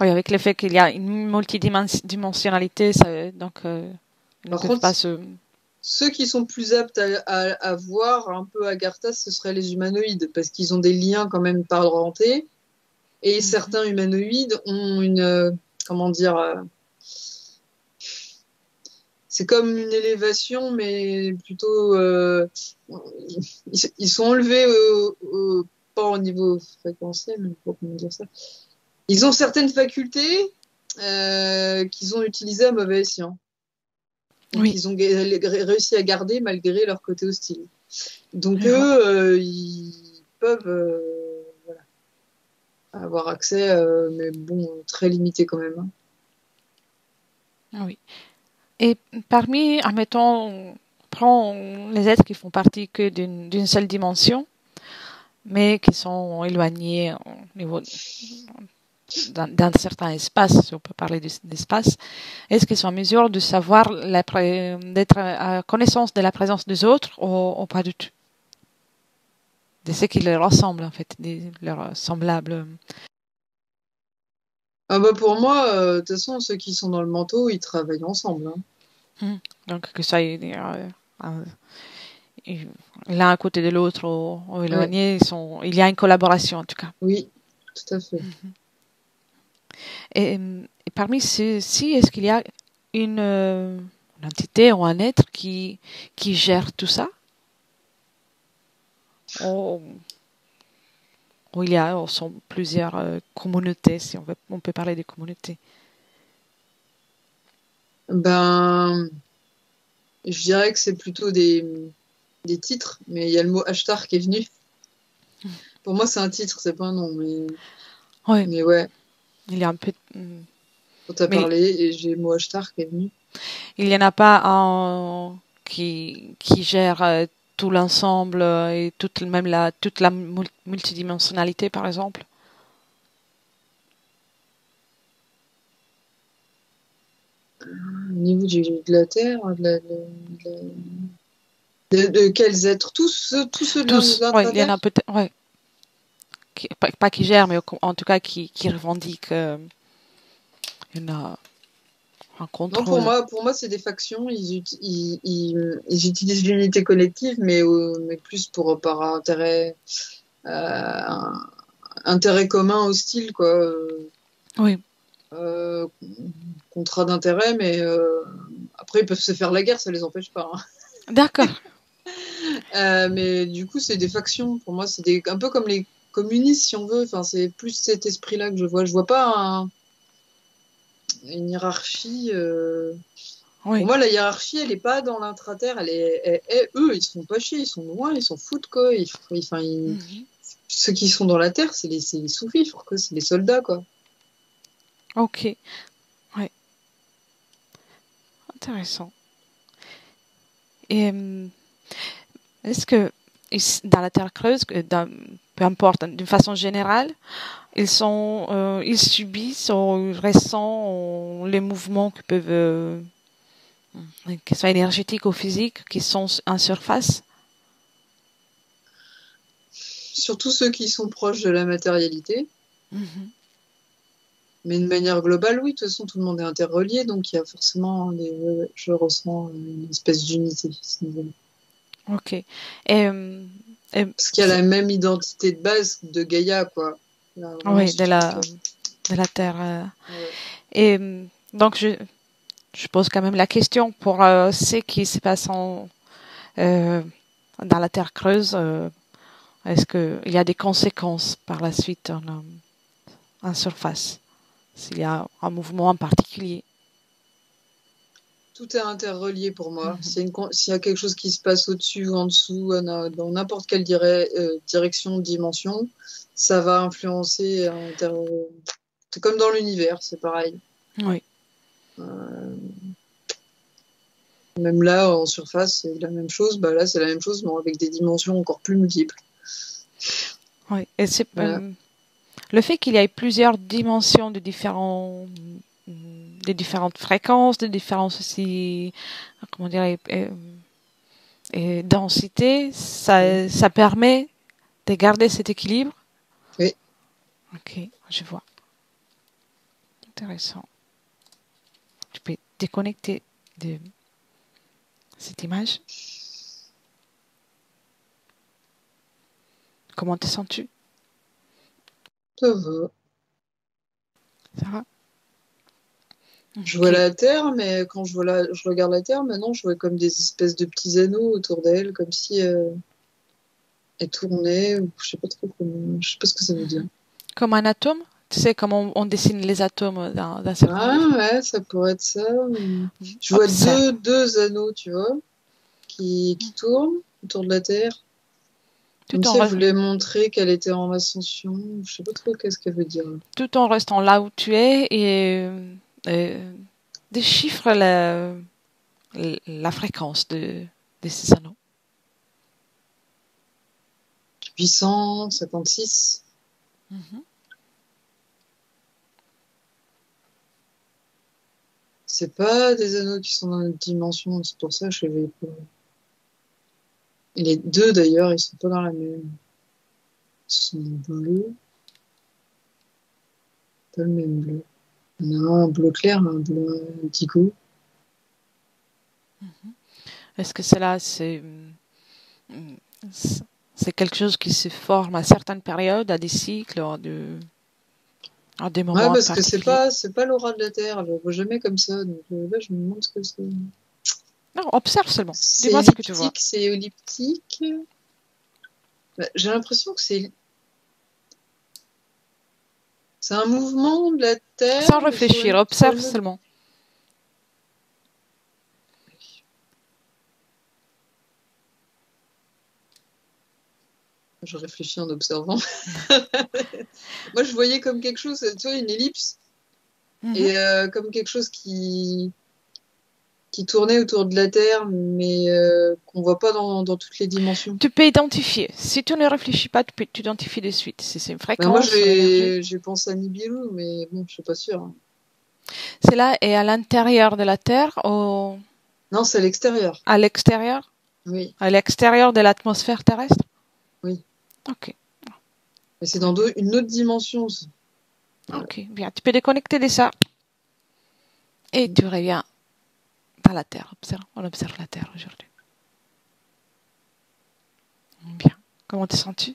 Oui, avec le fait qu'il y a une multidimensionnalité, donc ils ne Par peuvent contre, pas se... ceux qui sont plus aptes à voir un peu Agartha, ce seraient les humanoïdes, parce qu'ils ont des liens quand même parentés. Et certains humanoïdes ont comment dire, c'est comme une élévation, mais plutôt, ils sont enlevés pas au niveau fréquentiel, mais comment dire ça. Ils ont certaines facultés qu'ils ont utilisées à mauvais escient. Donc, Oui. ils ont réussi à garder malgré leur côté hostile. Donc, Je vois. eux, ils peuvent voilà, avoir accès, mais bon, très limité quand même. Hein. Oui. Et parmi, admettons, prends les êtres qui font partie que d'une seule dimension, mais qui sont éloignés au niveau d'un certain espace, si on peut parler d'espace, est-ce qu'ils sont en mesure de savoir, d'être à connaissance de la présence des autres ou pas du tout? De ce qui leur ressemble, en fait, leurs semblables. Ah bah pour moi, de toute façon, ceux qui sont dans le manteau, ils travaillent ensemble. Hein. Donc, que ça l'un à côté de l'autre ou Ouais, éloignés, il y a une collaboration, en tout cas. oui, tout à fait. Et parmi ceux-ci, est-ce qu'il y a une entité ou un être qui gère tout ça? Ou, ou sont plusieurs communautés, si on peut parler de communautés. Ben, je dirais que c'est plutôt des titres, mais il y a le mot Ashtar qui est venu. Pour moi, c'est un titre, c'est pas un nom, Oui, mais ouais, il y a un peu. quand t'as Mais parlé, et j'ai le mot Ashtar qui est venu. il n'y en a pas un qui gère tout l'ensemble et toute la multidimensionnalité, par exemple. Au niveau de la Terre, de quels êtres? Tous ceux de Tous, ouais, il y en a l'intra-terre? peut-être, ouais, pas qui gèrent, mais en tout cas qui revendiquent un Non, contrôle. pour moi, c'est des factions. Ils utilisent l'unité collective, mais plus par euh, intérêt commun hostile, quoi. Oui, Euh, contrat d'intérêt, mais après, ils peuvent se faire la guerre, ça les empêche pas. Hein. d'accord. Mais du coup, c'est des factions. Pour moi, un peu comme les communistes, si on veut. Enfin, c'est plus cet esprit-là que je vois. Je vois pas une hiérarchie. Pour Oui. moi, la hiérarchie, elle est pas dans l'intra-terre. Eux, ils se font pas chier. Ils sont loin, ils s'en foutent, quoi. Ceux qui sont dans la terre, c'est les sous-fifres, quoi. C'est les soldats, quoi. Ok. Ouais. Intéressant. Et est-ce que dans la Terre creuse, peu importe, d'une façon générale, ils subissent ou ils ressentent les mouvements qui peuvent, qu'ils soient énergétiques ou physiques, qui sont en surface? Surtout ceux qui sont proches de la matérialité. Mhm. Mais de manière globale, oui, de toute façon, tout le monde est interrelié, donc il y a forcément je ressens une espèce d'unité à ce niveau-là. Ok. Et Parce qu'il y a la même identité de base de Gaïa, quoi. Là, vraiment, oui, ce truc-là. de la Terre. Ouais. Et donc, je pose quand même la question pour ce qui se passe euh, dans la Terre creuse. Est-ce qu'il y a des conséquences par la suite en surface, s'il y a un mouvement en particulier? Tout est interrelié pour moi. Mhm. S'il y a quelque chose qui se passe au-dessus ou en dessous, dans n'importe quelle direction, dimension, ça va influencer. C'est comme dans l'univers, c'est pareil. Oui. Euh, Même là, en surface, c'est la même chose. Bah, là, c'est la même chose, mais avec des dimensions encore plus multiples. Oui. Et c'est Voilà. le fait qu'il y ait plusieurs dimensions de des différentes fréquences, de différentes aussi, comment dire, et densité, Mm. ça permet de garder cet équilibre. Oui. Ok, je vois. Intéressant. Tu peux déconnecter de cette image. Comment te sens-tu? Ça va. Ça va? Je vois Ok. la Terre, mais quand je regarde la Terre, maintenant, je vois comme des espèces de petits anneaux autour d'elle, comme si elle tournait, ou je sais pas trop comment, je sais pas ce que ça veut dire. Comme un atome? Tu sais comment on dessine les atomes d'un certain livre? Ah ouais, ça pourrait être ça. Je vois Observe. deux anneaux, tu vois, qui tournent autour de la Terre. Comme Tout si en, elle re- voulait montrer qu'elle était en ascension. Je sais pas trop qu'est-ce qu'elle veut dire. tout en restant là où tu es et déchiffre la fréquence de ces anneaux. 856. Mhm. C'est pas des anneaux qui sont dans notre dimension, c'est pour ça que je savais pas. Et les deux d'ailleurs, ils sont pas dans la même. Ils sont bleus, pas le même bleu. Il y en a un bleu clair, un bleu indigo. Est-ce que cela, c'est quelque chose qui se forme à certaines périodes, à des cycles, à des Ouais, moments parce que particuliers? c'est pas l'aura de la Terre, je le vois jamais comme ça. Donc là, je me demande ce que c'est. Non, observe seulement. C'est Dis-moi ce que tu vois. elliptique, c'est elliptique. Bah, j'ai l'impression que c'est un mouvement de la Terre, Sans mais sur réfléchir, sur observe une autre. seulement. Je réfléchis en observant. Moi, je voyais comme quelque chose, tu vois, une ellipse, Mhm. et comme quelque chose qui tournait autour de la Terre, mais qu'on voit pas dans toutes les dimensions. Tu peux identifier. Si tu ne réfléchis pas, tu peux t'identifier de suite. Si c'est une Ben, moi, fréquence, une énergie. j'ai pensé à Nibiru, mais bon, je suis pas sûre. Cela est à l'intérieur de la Terre ou Non, c'est à l'extérieur. à l'extérieur? Oui, À l'extérieur de l'atmosphère terrestre? oui. Ok, Mais c'est très dans bien. une autre dimension, ça. Voilà. Ok, bien. Tu peux déconnecter de ça et tu reviens à la Terre. On observe la Terre aujourd'hui. Bien. Comment te sens-tu?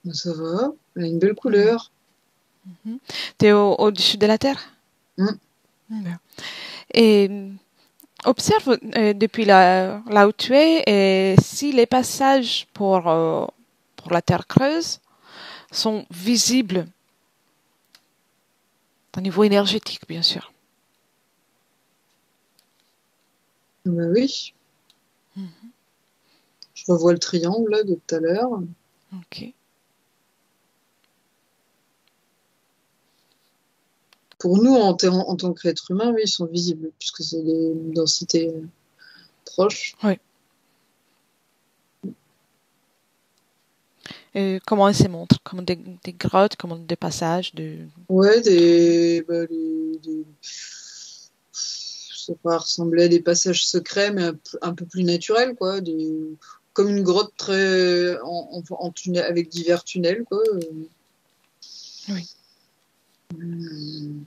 Ben, ça va. Elle a une belle couleur. Tu es au-dessus de la Terre? Mm. Bien. Et observe depuis là où tu es et si les passages pour la Terre creuse sont visibles au niveau énergétique, bien sûr. Ben oui, je revois le triangle là, de tout à l'heure. Ok. Pour nous, en tant qu'être humain, oui, ils sont visibles, puisque c'est des densités proches. Oui. Et comment elles se montrent? Comme des grottes, comme des passages de... Ouais, ça va ressembler à des passages secrets, mais un peu plus naturels, quoi. Comme une grotte très en tunnel, avec divers tunnels, quoi. Oui. Une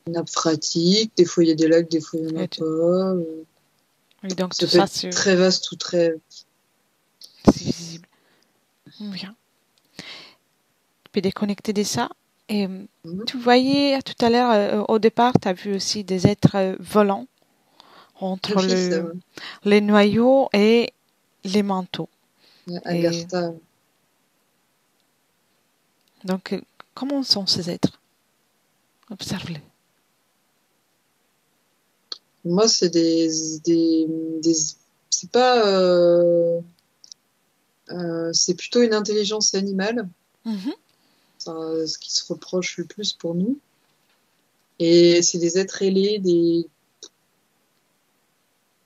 nappe phréatique, des fois il y a des lacs, des fois il n'y en a Et, pas. oui, donc Ça tout peut ça, être très vaste ou très. c'est visible. Bien. Tu peux déconnecter de ça. Et Mhm. tu voyais tout à l'heure, au départ, tu as vu aussi des êtres volants entre Oui, ça va. les noyaux et les manteaux. Et Agartha. donc, comment sont ces êtres? Observe-les. Moi, c'est des... C'est pas. C'est plutôt une intelligence animale, Mhm. ce qui se reproche le plus pour nous. Et c'est des êtres ailés, des.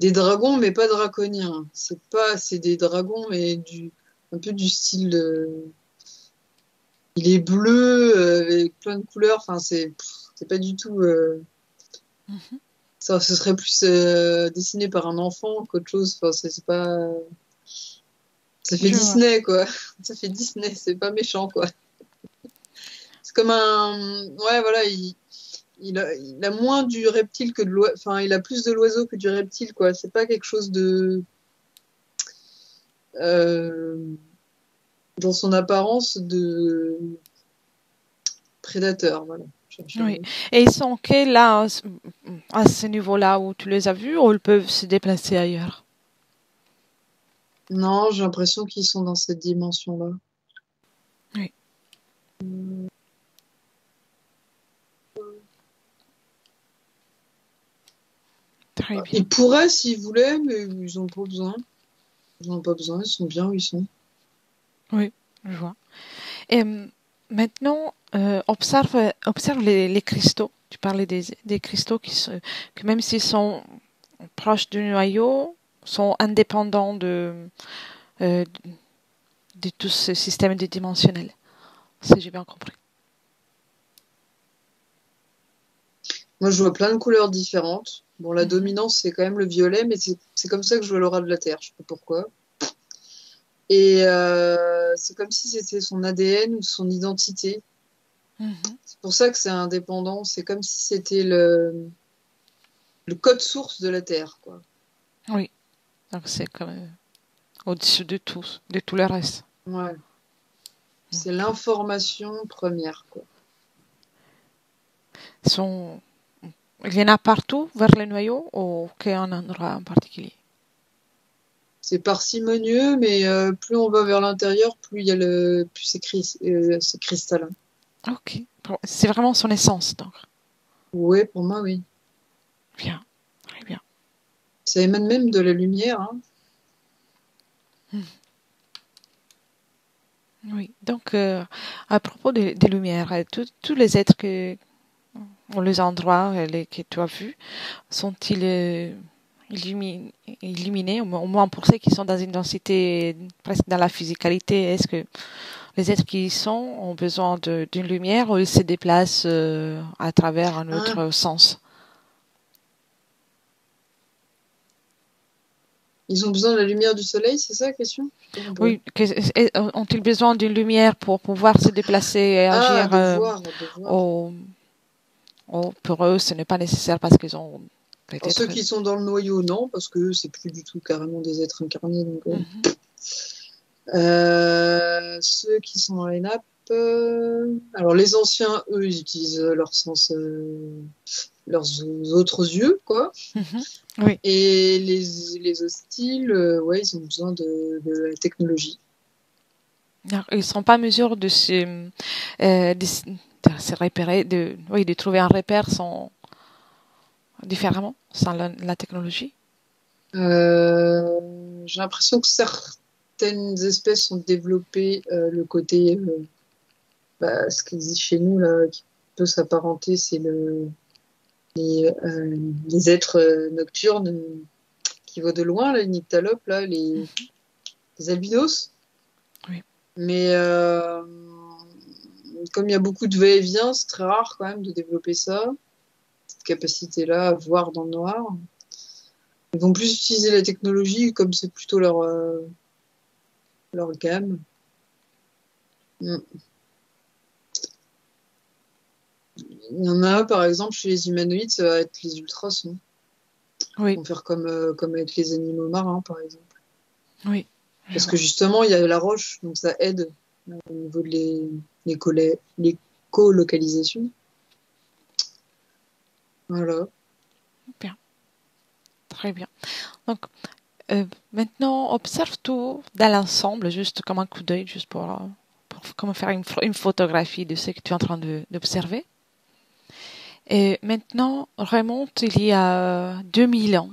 des dragons, mais pas draconiens. C'est des dragons, mais un peu du style il est bleu, avec plein de couleurs. Enfin, c'est pas du tout, Mhm. ça, ce serait plus dessiné par un enfant qu'autre chose. Enfin, c'est pas, ça fait Je vois. Disney, quoi. Ça fait Disney, c'est pas méchant, quoi. C'est comme ouais, voilà, il a moins du reptile que de l'oiseau. Enfin, il a plus de l'oiseau que du reptile, quoi. C'est pas quelque chose de, euh, dans son apparence de prédateur, voilà. Je cherche le Oui. mot. Et ils sont que là, à ce niveau-là où tu les as vus, ou ils peuvent se déplacer ailleurs? Non, j'ai l'impression qu'ils sont dans cette dimension-là. Oui, très bien. Ils pourraient s'ils voulaient, mais ils ont pas besoin. Ils n'ont pas besoin, ils sont bien où ils sont. Oui, je vois. Et maintenant, observe les cristaux. Tu parlais des cristaux que même s'ils sont proches du noyau, sont indépendants euh, de tout ce système dimensionnel. Si j'ai bien compris. Moi, je vois plein de couleurs différentes. Bon, la Mhm. dominance, c'est quand même le violet, mais c'est comme ça que je vois l'aura de la Terre. Je sais pas pourquoi. Et c'est comme si c'était son ADN ou son identité. Mhm. C'est pour ça que c'est indépendant. C'est comme si c'était le code source de la Terre, quoi. Oui, donc c'est comme au-dessus de tout le reste. Ouais. C'est Ok. l'information première, quoi. Sont, il y en a partout vers le noyau ou qu'un endroit en particulier? C'est parcimonieux, mais plus on va vers l'intérieur, plus il y a plus c'est cristallin. Ok. Bon, c'est vraiment son essence, donc. Ouais, pour moi, oui. Bien, très bien. Ça émane même de la lumière, hein. Oui, donc à propos des lumières, tous les êtres ou les endroits que tu as vus, sont-ils illuminés, au moins pour ceux qui sont dans une densité presque dans la physicalité? Est-ce que les êtres qui y sont ont besoin d'une lumière ou ils se déplacent à travers un Ah, autre sens? ils ont besoin de la lumière du soleil, c'est ça la question? J'ai pas compris. Oui, ont-ils besoin d'une lumière pour pouvoir se déplacer et Ah, agir de voir, de voir. au, pour eux, ce n'est pas nécessaire parce qu'ils ont Alors ceux peut-être. qui sont dans le noyau, non, parce que eux, c'est plus du tout carrément des êtres incarnés. Donc, Mhm. ceux qui sont dans les nappes, alors les anciens, eux, ils utilisent leur sens, leurs autres yeux, quoi. Mhm. Oui. Et les hostiles, ouais, ils ont besoin de la technologie. Alors, ils ne sont pas en mesure de se repérer, oui, de trouver un repère différemment, sans la technologie. J'ai l'impression que certaines espèces ont développé le côté, ce qu'ils disent chez nous, là, qui peut s'apparenter, c'est les êtres nocturnes qui voient de loin, là, les nyctalopes, là, les albinos. Oui, Mais comme il y a beaucoup de va-et-vient, c'est très rare quand même de développer ça, cette capacité-là à voir dans le noir. Ils vont plus utiliser la technologie comme c'est plutôt leur gamme. Mm. Il y en a, par exemple, chez les humanoïdes, ça va être les ultrasons. Ils oui, vont faire comme avec les animaux marins, par exemple. oui, je Parce que vois. justement, il y a la roche, donc ça aide au niveau de l'écolocalisation. Voilà. Bien, très bien. Donc, maintenant, observe tout dans l'ensemble, juste comme un coup d'œil, juste pour comme faire une photographie de ce que tu es en train d'observer. Et maintenant, remonte il y a 2000 ans.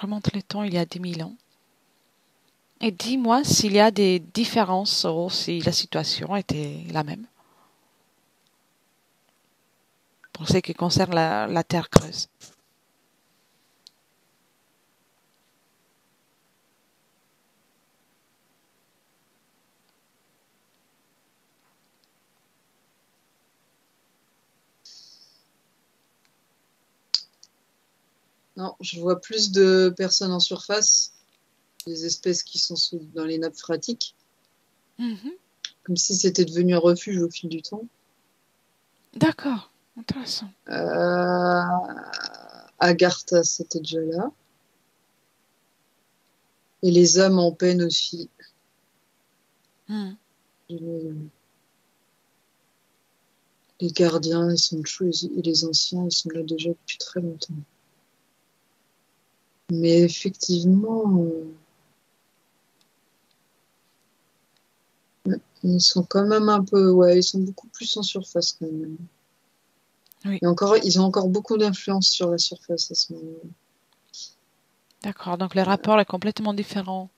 Remonte le temps il y a 2000 ans. Et dis-moi s'il y a des différences ou si la situation était la même pour ce qui concerne la Terre creuse. Non, je vois plus de personnes en surface, des espèces qui sont dans les nappes phréatiques, Mhm. comme si c'était devenu un refuge au fil du temps. D'accord, intéressant. Agartha, c'était déjà là. Et les âmes en peine aussi. Hmm. Les gardiens, ils sont chauds, et les anciens, ils sont là déjà depuis très longtemps. Mais effectivement, ils sont quand même un peu, ouais, ils sont beaucoup plus en surface quand même. Oui, Et encore, ils ont encore beaucoup d'influence sur la surface à ce moment-là. d'accord. Donc le rapport est complètement différent.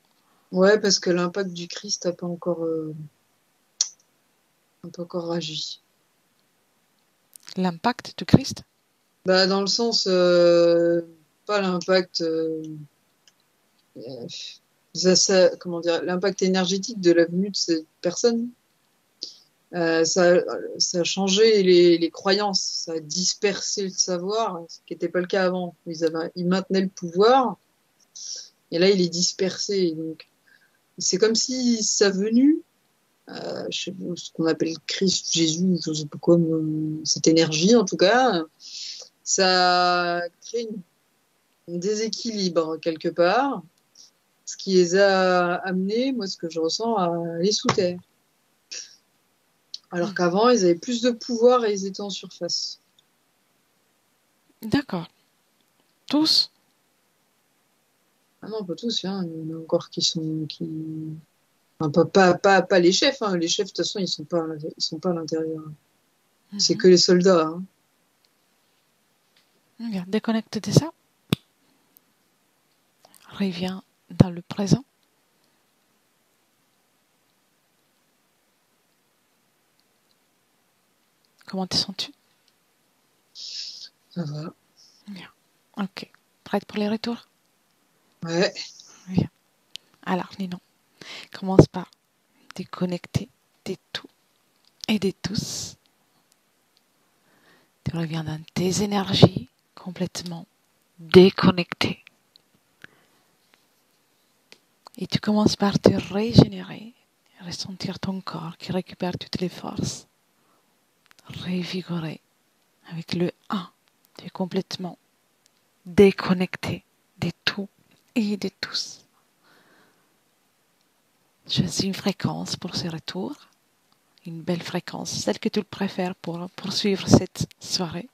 Ouais, parce que l'impact du Christ n'a pas encore agi. L'impact du Christ? Bah, dans le sens, pas l'impact, comment dire, l'impact énergétique de la venue de cette personne. Ça a changé les croyances, ça a dispersé le savoir, ce qui n'était pas le cas avant. Ils maintenaient le pouvoir, et là, il est dispersé. Donc, c'est comme si sa venue, je sais pas, ce qu'on appelle Christ, Jésus, je sais pas quoi, cette énergie en tout cas, ça crée un déséquilibre quelque part, ce qui les a amenés, moi, ce que je ressens, à aller sous terre. Alors Hmm. qu'avant, ils avaient plus de pouvoir et ils étaient en surface. D'accord. Tous? Ah non, pas tous, hein. Il y en a encore enfin, pas les chefs, hein. Les chefs, de toute façon, ils sont pas à l'intérieur. C'est Mhm. que les soldats, hein. Bien, déconnecte de ça. Reviens dans le présent. Comment te sens-tu? Ça va. Bien. Ok. Prête pour les retours? Ouais. Bien. Alors, Ninon, commence par déconnecter des tout et des tous. Tu reviens dans tes énergies complètement déconnectées. Et tu commences par te régénérer, ressentir ton corps qui récupère toutes les forces, revigorer avec le 1. Tu es complètement déconnecté des tout et de tous. Choisis une fréquence pour ce retour, une belle fréquence, celle que tu préfères pour poursuivre cette soirée.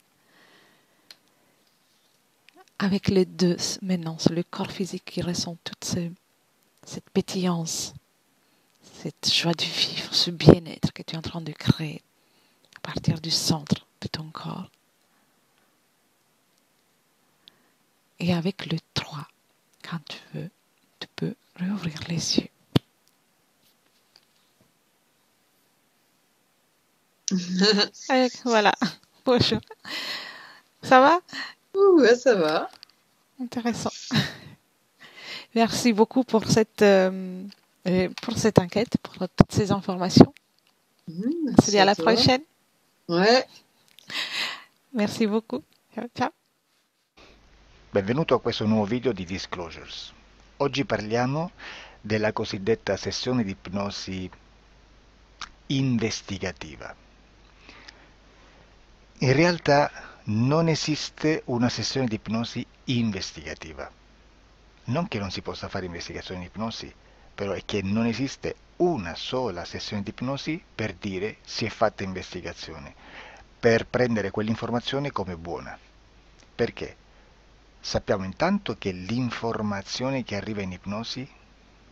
Avec les deux, maintenant, c'est le corps physique qui ressent toute cette pétillance, cette joie de vivre, ce bien-être que tu es en train de créer à partir du centre de ton corps. Et avec le 3, quand tu veux, tu peux réouvrir les yeux. Voilà, bonjour. Ça va? Ouh, ouais, ça va. Intéressant. Merci beaucoup pour cette enquête, pour toutes ces informations. On se dit Merci à à la toi. prochaine. Ouais. Merci beaucoup. Ciao, ciao. Benvenuto a questo nuovo video di Disclosures. Oggi parliamo della cosiddetta sessione di ipnosi investigativa. In realtà non esiste una sessione di ipnosi investigativa. Non che non si possa fare investigazione di ipnosi, però è che non esiste una sola sessione di ipnosi per dire si è fatta investigazione, per prendere quell'informazione come buona. Perché? Sappiamo intanto che l'informazione che arriva in ipnosi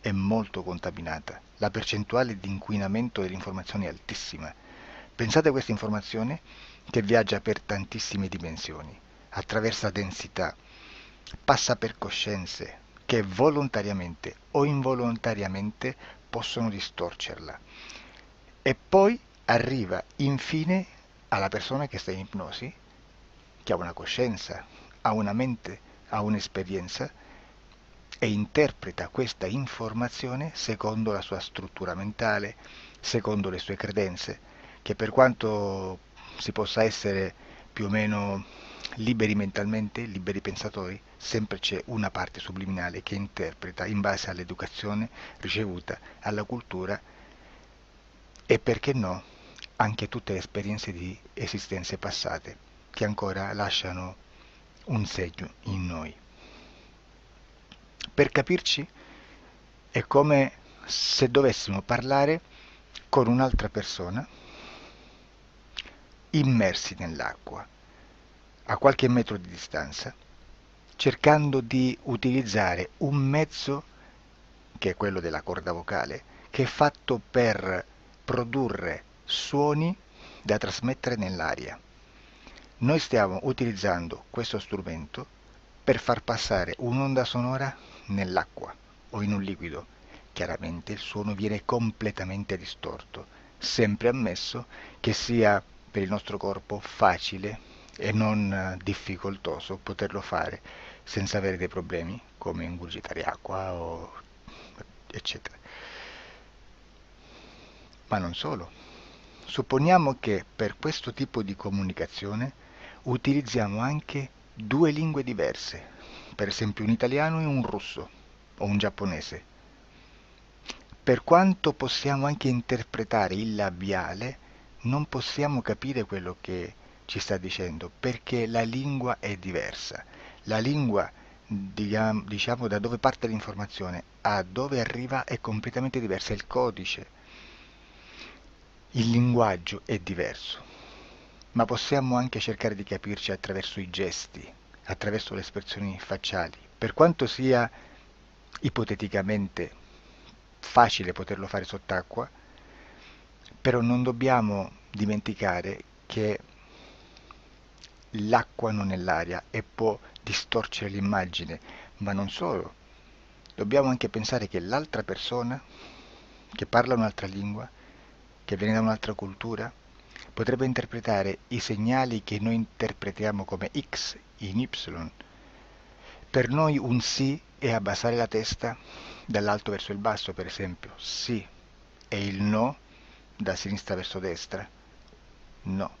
è molto contaminata, la percentuale di inquinamento dell'informazione è altissima. Pensate a questa informazione che viaggia per tantissime dimensioni, attraversa densità, passa per coscienze che volontariamente o involontariamente possono distorcerla e poi arriva infine alla persona che sta in ipnosi, che ha una coscienza, ha una mente, ha un'esperienza e interpreta questa informazione secondo la sua struttura mentale, secondo le sue credenze, che per quanto si possa essere più o meno liberi mentalmente, liberi pensatori, sempre c'è una parte subliminale che interpreta in base all'educazione ricevuta, alla cultura e, perché no, anche tutte le esperienze di esistenze passate che ancora lasciano un segno in noi. Per capirci, è come se dovessimo parlare con un'altra persona immersi nell'acqua, a qualche metro di distanza, cercando di utilizzare un mezzo, che è quello della corda vocale, che è fatto per produrre suoni da trasmettere nell'aria. Noi stiamo utilizzando questo strumento per far passare un'onda sonora nell'acqua o in un liquido. Chiaramente il suono viene completamente distorto, sempre ammesso che sia per il nostro corpo facile e non difficoltoso poterlo fare senza avere dei problemi come ingurgitare acqua o eccetera. Ma non solo. Supponiamo che per questo tipo di comunicazione utilizziamo anche due lingue diverse, per esempio un italiano e un russo o un giapponese. Per quanto possiamo anche interpretare il labiale, non possiamo capire quello che ci sta dicendo, perché la lingua è diversa. La lingua, diciamo, da dove parte l'informazione a dove arriva è completamente diversa, il codice, il linguaggio è diverso, ma possiamo anche cercare di capirci attraverso i gesti, attraverso le espressioni facciali. Per quanto sia ipoteticamente facile poterlo fare sott'acqua, però non dobbiamo dimenticare che l'acqua non è l'aria e può distorcere l'immagine, ma non solo. Dobbiamo anche pensare che l'altra persona, che parla un'altra lingua, che viene da un'altra cultura, potrebbe interpretare i segnali che noi interpretiamo come X in Y. Per noi un sì è abbassare la testa dall'alto verso il basso, per esempio, sì, e il no da sinistra verso destra, no.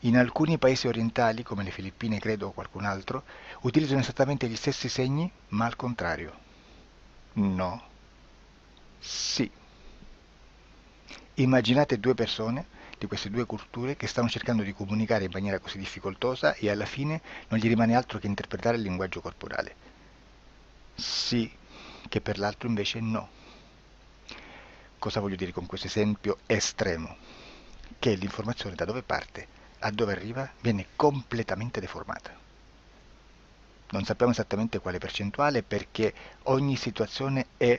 In alcuni paesi orientali, come le Filippine credo o qualcun altro, utilizzano esattamente gli stessi segni, ma al contrario. No, sì. Immaginate due persone di queste due culture che stanno cercando di comunicare in maniera così difficoltosa e alla fine non gli rimane altro che interpretare il linguaggio corporale. Sì, che per l'altro invece no. Cosa voglio dire con questo esempio estremo? Che l'informazione da dove parte a dove arriva viene completamente deformata. Non sappiamo esattamente quale percentuale perché ogni situazione è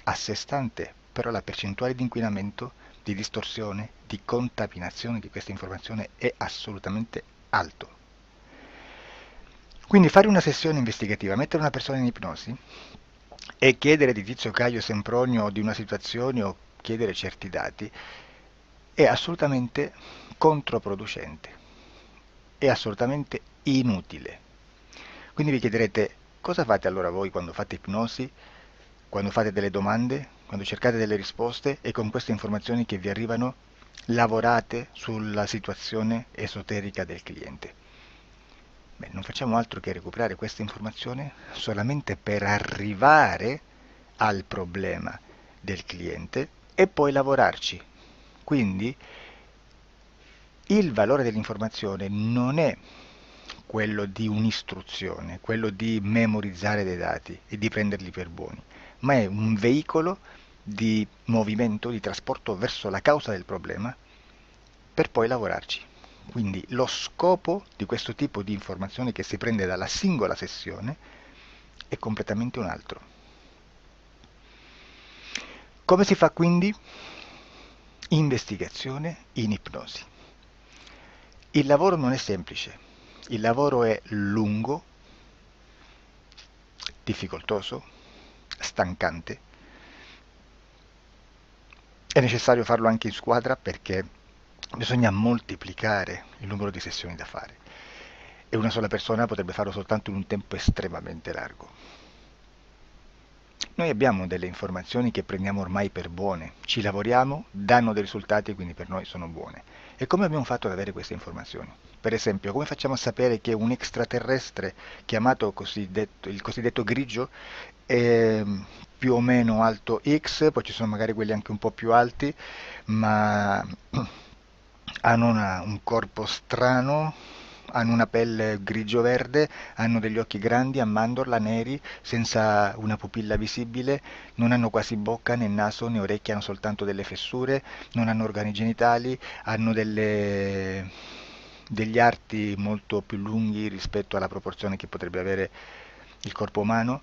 a sé stante, però la percentuale di inquinamento, di distorsione, di contaminazione di questa informazione è assolutamente alto. Quindi fare una sessione investigativa, mettere una persona in ipnosi e chiedere di Tizio Caio Sempronio di una situazione o chiedere certi dati è assolutamente controproducente, è assolutamente inutile. Quindi vi chiederete cosa fate allora voi quando fate ipnosi, quando fate delle domande, quando cercate delle risposte e con queste informazioni che vi arrivano lavorate sulla situazione esoterica del cliente. Beh, non facciamo altro che recuperare questa informazione solamente per arrivare al problema del cliente e poi lavorarci. Quindi il valore dell'informazione non è quello di un'istruzione, quello di memorizzare dei dati e di prenderli per buoni, ma è un veicolo di movimento, di trasporto verso la causa del problema per poi lavorarci. Quindi lo scopo di questo tipo di informazione che si prende dalla singola sessione è completamente un altro. Come si fa quindi? Investigazione in ipnosi. Il lavoro non è semplice, il lavoro è lungo, difficoltoso, stancante. È necessario farlo anche in squadra perché bisogna moltiplicare il numero di sessioni da fare e una sola persona potrebbe farlo soltanto in un tempo estremamente largo. Noi abbiamo delle informazioni che prendiamo ormai per buone, ci lavoriamo, danno dei risultati e quindi per noi sono buone. E come abbiamo fatto ad avere queste informazioni? Per esempio, come facciamo a sapere che un extraterrestre chiamato il cosiddetto grigio è più o meno alto X, poi ci sono magari quelli anche un po' più alti, ma hanno un corpo strano, hanno una pelle grigio-verde, hanno degli occhi grandi a mandorla, neri, senza una pupilla visibile, non hanno quasi bocca né naso né orecchie, hanno soltanto delle fessure, non hanno organi genitali, hanno degli arti molto più lunghi rispetto alla proporzione che potrebbe avere il corpo umano,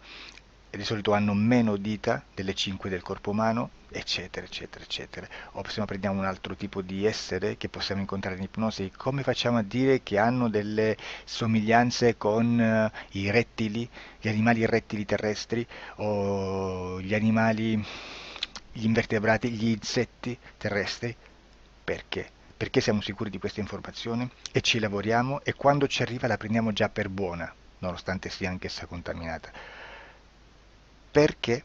e di solito hanno meno dita delle 5 del corpo umano, eccetera, eccetera, eccetera. O se no prendiamo un altro tipo di essere che possiamo incontrare in ipnosi, come facciamo a dire che hanno delle somiglianze con i rettili, gli animali rettili terrestri, o gli invertebrati, gli insetti terrestri? Perché? Perché siamo sicuri di questa informazione e ci lavoriamo, e quando ci arriva la prendiamo già per buona, nonostante sia anch'essa contaminata. Perché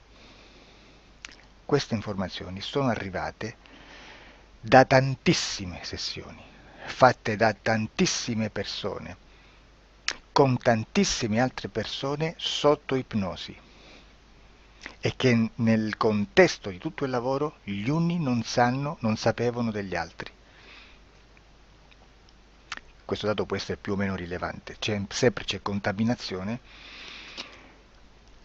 queste informazioni sono arrivate da tantissime sessioni, fatte da tantissime persone, con tantissime altre persone sotto ipnosi, e che nel contesto di tutto il lavoro gli uni non sapevano degli altri. Questo dato può essere più o meno rilevante, sempre c'è contaminazione,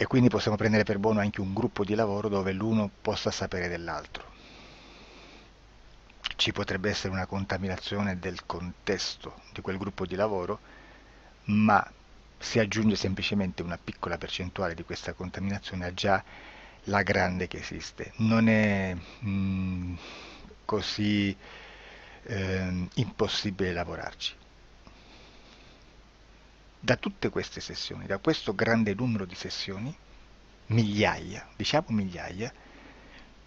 e quindi possiamo prendere per buono anche un gruppo di lavoro dove l'uno possa sapere dell'altro. Ci potrebbe essere una contaminazione del contesto di quel gruppo di lavoro, ma si aggiunge semplicemente una piccola percentuale di questa contaminazione a già la grande che esiste. Non è così impossibile lavorarci. Da tutte queste sessioni, da questo grande numero di sessioni, migliaia, diciamo migliaia,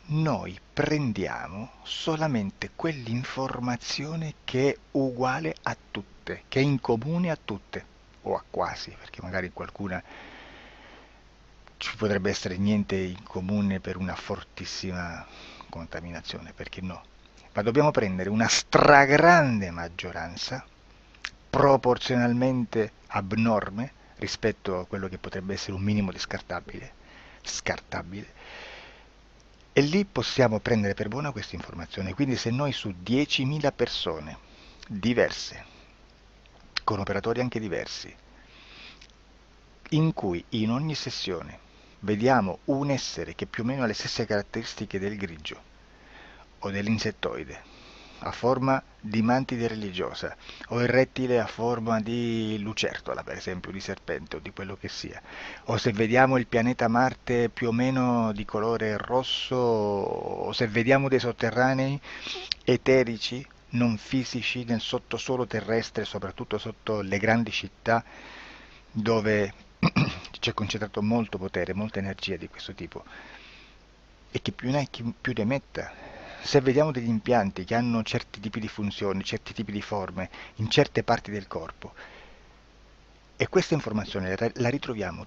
noi prendiamo solamente quell'informazione che è uguale a tutte, che è in comune a tutte, o a quasi, perché magari qualcuna ci potrebbe essere niente in comune per una fortissima contaminazione, perché no? Ma dobbiamo prendere una stragrande maggioranza, proporzionalmente abnorme rispetto a quello che potrebbe essere un minimo di scartabile, e lì possiamo prendere per buona questa informazione. Quindi se noi su 10.000 persone diverse, con operatori anche diversi, in cui in ogni sessione vediamo un essere che più o meno ha le stesse caratteristiche del grigio o dell'insettoide, a forma di mantide religiosa, o il rettile a forma di lucertola, per esempio, di serpente o di quello che sia, o se vediamo il pianeta Marte più o meno di colore rosso, o se vediamo dei sotterranei eterici, non fisici, nel sottosuolo terrestre, soprattutto sotto le grandi città, dove c'è concentrato molto potere, molta energia di questo tipo, e che più ne hai più ne metta. Se vediamo degli impianti che hanno certi tipi di funzioni, certi tipi di forme in certe parti del corpo, e questa informazione la ritroviamo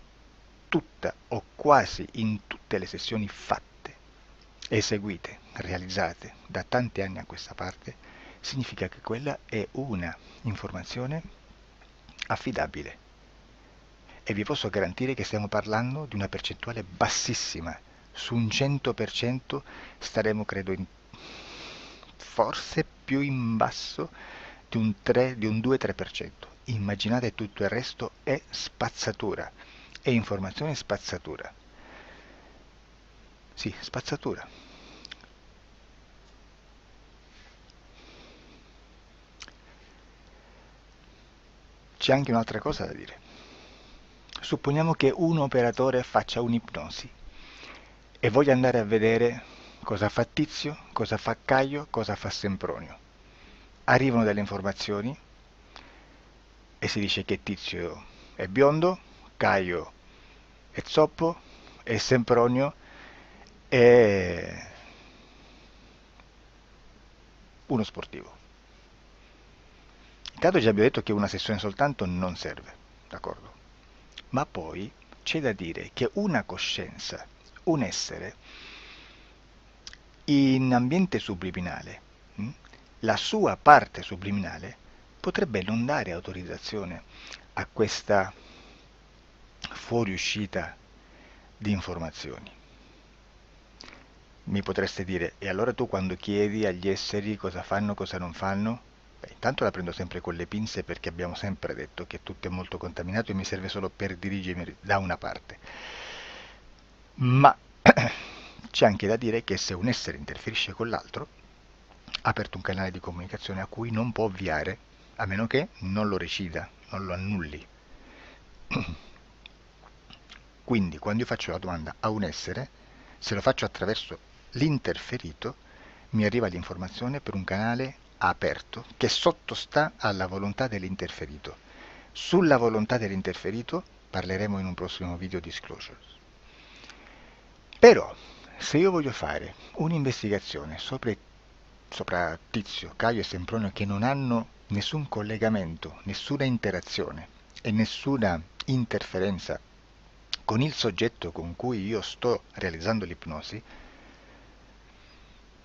tutta o quasi in tutte le sessioni fatte, eseguite, realizzate da tanti anni a questa parte, significa che quella è una informazione affidabile. E vi posso garantire che stiamo parlando di una percentuale bassissima. Su un 100% staremo, credo, forse più in basso di un 2-3%. Immaginate, tutto il resto è spazzatura, è informazione spazzatura. Sì, spazzatura. C'è anche un'altra cosa da dire. Supponiamo che un operatore faccia un'ipnosi e voglia andare a vedere cosa fa Tizio, cosa fa Caio, cosa fa Sempronio. Arrivano delle informazioni e si dice che Tizio è biondo, Caio è zoppo e Sempronio è uno sportivo. Intanto già abbiamo detto che una sessione soltanto non serve, d'accordo? Ma poi c'è da dire che una coscienza, un essere, in ambiente subliminale, la sua parte subliminale potrebbe non dare autorizzazione a questa fuoriuscita di informazioni. Mi potreste dire, e allora tu quando chiedi agli esseri cosa fanno, cosa non fanno? Beh, intanto la prendo sempre con le pinze perché abbiamo sempre detto che tutto è molto contaminato e mi serve solo per dirigermi da una parte. Ma c'è anche da dire che se un essere interferisce con l'altro, ha aperto un canale di comunicazione a cui non può ovviare, a meno che non lo recida, non lo annulli. Quindi quando io faccio la domanda a un essere, se lo faccio attraverso l'interferito, mi arriva l'informazione per un canale aperto che sottostà alla volontà dell'interferito. Sulla volontà dell'interferito parleremo in un prossimo video disclosures. Però, se io voglio fare un'investigazione sopra Tizio, Caio e Sempronio che non hanno nessun collegamento, nessuna interazione e nessuna interferenza con il soggetto con cui io sto realizzando l'ipnosi,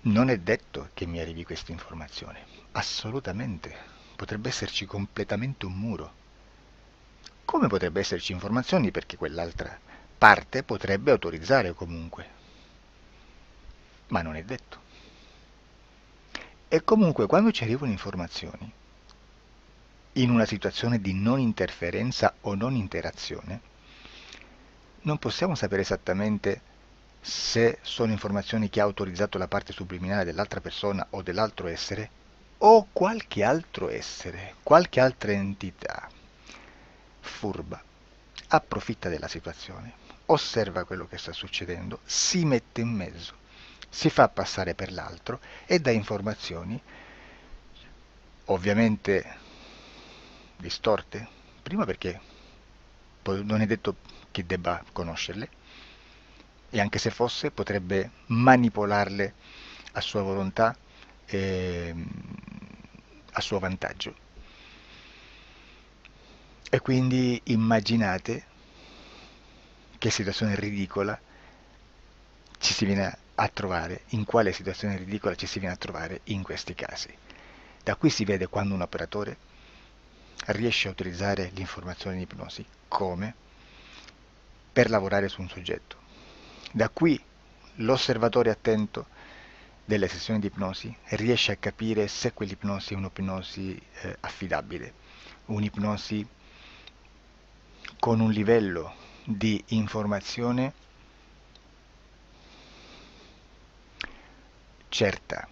non è detto che mi arrivi questa informazione. Assolutamente. Potrebbe esserci completamente un muro. Come potrebbe esserci informazioni perché quell'altra parte potrebbe autorizzare comunque. Ma non è detto. E comunque quando ci arrivano informazioni, in una situazione di non interferenza o non interazione, non possiamo sapere esattamente se sono informazioni che ha autorizzato la parte subliminale dell'altra persona o dell'altro essere, o qualche altro essere, qualche altra entità furba, approfitta della situazione, osserva quello che sta succedendo, si mette in mezzo, si fa passare per l'altro e dà informazioni, ovviamente distorte, prima perché poi non è detto che debba conoscerle, e anche se fosse potrebbe manipolarle a sua volontà e a suo vantaggio. E quindi immaginate che situazione ridicola ci si viene a trovare, in quale situazione ridicola ci si viene a trovare in questi casi. Da qui si vede quando un operatore riesce a utilizzare l'informazione in ipnosi come per lavorare su un soggetto. Da qui l'osservatore attento delle sessioni di ipnosi riesce a capire se quell'ipnosi è un'ipnosi affidabile, un'ipnosi con un livello di informazione certa,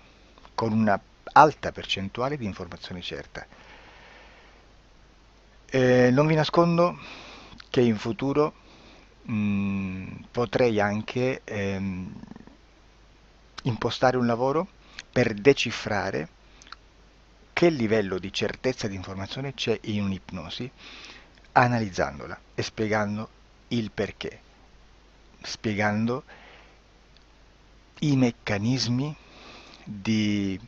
con una alta percentuale di informazione certa. Non vi nascondo che in futuro potrei anche impostare un lavoro per decifrare che livello di certezza di informazione c'è in un'ipnosi, analizzandola e spiegando il perché, spiegando i meccanismi di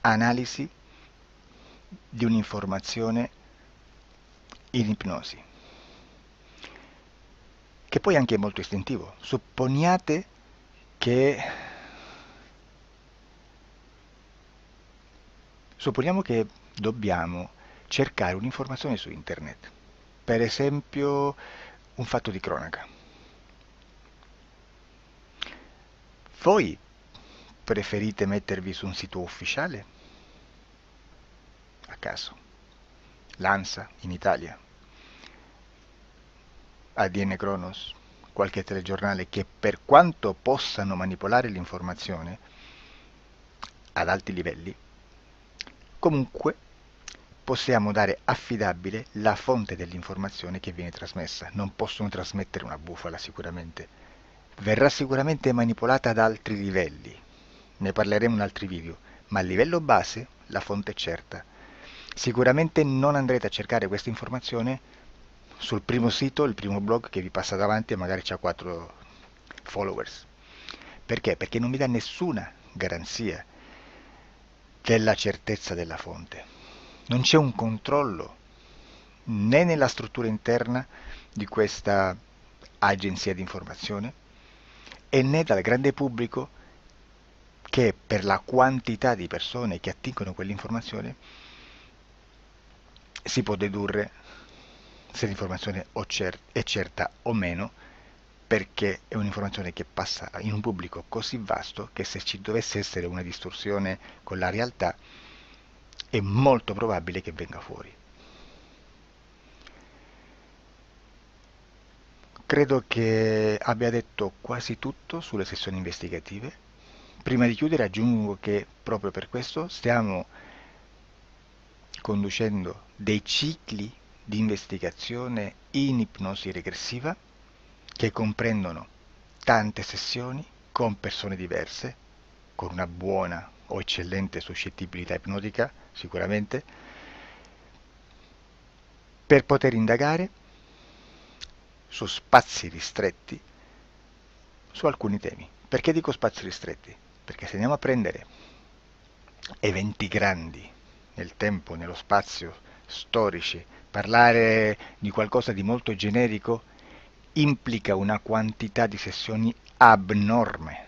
analisi di un'informazione in ipnosi, che poi anche è molto istintivo. Supponiamo che dobbiamo cercare un'informazione su internet, per esempio un fatto di cronaca. Voi preferite mettervi su un sito ufficiale? A caso. L'ANSA in Italia, ADN Kronos, qualche telegiornale che per quanto possano manipolare l'informazione ad alti livelli, comunque possiamo dare affidabile la fonte dell'informazione che viene trasmessa. Non possono trasmettere una bufala sicuramente. Verrà sicuramente manipolata ad altri livelli. Ne parleremo in altri video, ma a livello base la fonte è certa. Sicuramente non andrete a cercare questa informazione sul primo sito, il primo blog che vi passa davanti e magari ha 4 followers. Perché? Perché non vi dà nessuna garanzia della certezza della fonte. Non c'è un controllo né nella struttura interna di questa agenzia di informazione e né dal grande pubblico che per la quantità di persone che attingono quell'informazione si può dedurre se l'informazione è certa o meno, perché è un'informazione che passa in un pubblico così vasto che se ci dovesse essere una distorsione con la realtà è molto probabile che venga fuori. Credo che abbia detto quasi tutto sulle sessioni investigative. Prima di chiudere aggiungo che proprio per questo stiamo conducendo dei cicli di investigazione in ipnosi regressiva che comprendono tante sessioni con persone diverse, con una buona o eccellente suscettibilità ipnotica sicuramente, per poter indagare su spazi ristretti su alcuni temi. Perché dico spazi ristretti? Perché se andiamo a prendere eventi grandi nel tempo, nello spazio, storici, parlare di qualcosa di molto generico implica una quantità di sessioni abnorme.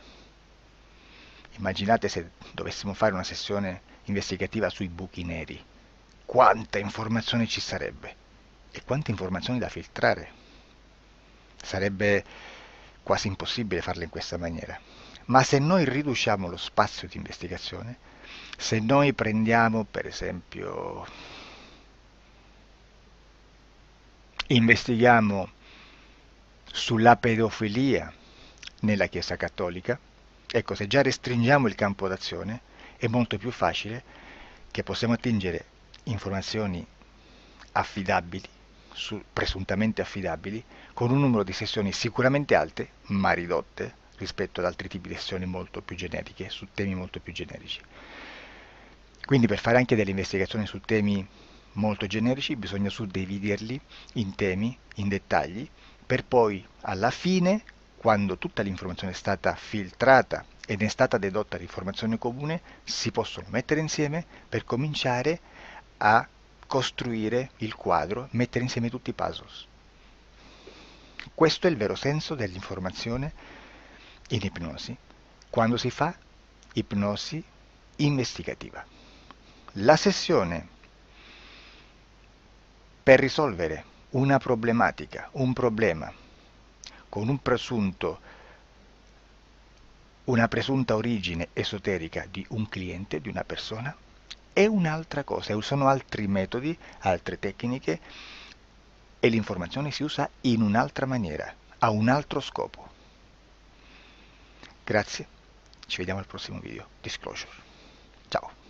Immaginate se dovessimo fare una sessione investigativa sui buchi neri, quanta informazione ci sarebbe e quante informazioni da filtrare. Sarebbe quasi impossibile farlo in questa maniera. Ma se noi riduciamo lo spazio di investigazione, se noi prendiamo per esempio, investighiamo sulla pedofilia nella Chiesa Cattolica, ecco, se già restringiamo il campo d'azione è molto più facile che possiamo attingere informazioni affidabili, presuntamente affidabili, con un numero di sessioni sicuramente alte, ma ridotte rispetto ad altri tipi di sessioni molto più generiche, su temi molto più generici. Quindi per fare anche delle investigazioni su temi molto generici bisogna suddividerli in temi, in dettagli, per poi alla fine, quando tutta l'informazione è stata filtrata ed è stata dedotta l'informazione comune, si possono mettere insieme per cominciare a costruire il quadro, mettere insieme tutti i puzzles. Questo è il vero senso dell'informazione in ipnosi, quando si fa ipnosi investigativa. La sessione per risolvere una problematica, un problema, con una presunta origine esoterica di un cliente, di una persona, è un'altra cosa, sono altri metodi, altre tecniche e l'informazione si usa in un'altra maniera, ha un altro scopo. Grazie, ci vediamo al prossimo video. Disclosure. Ciao.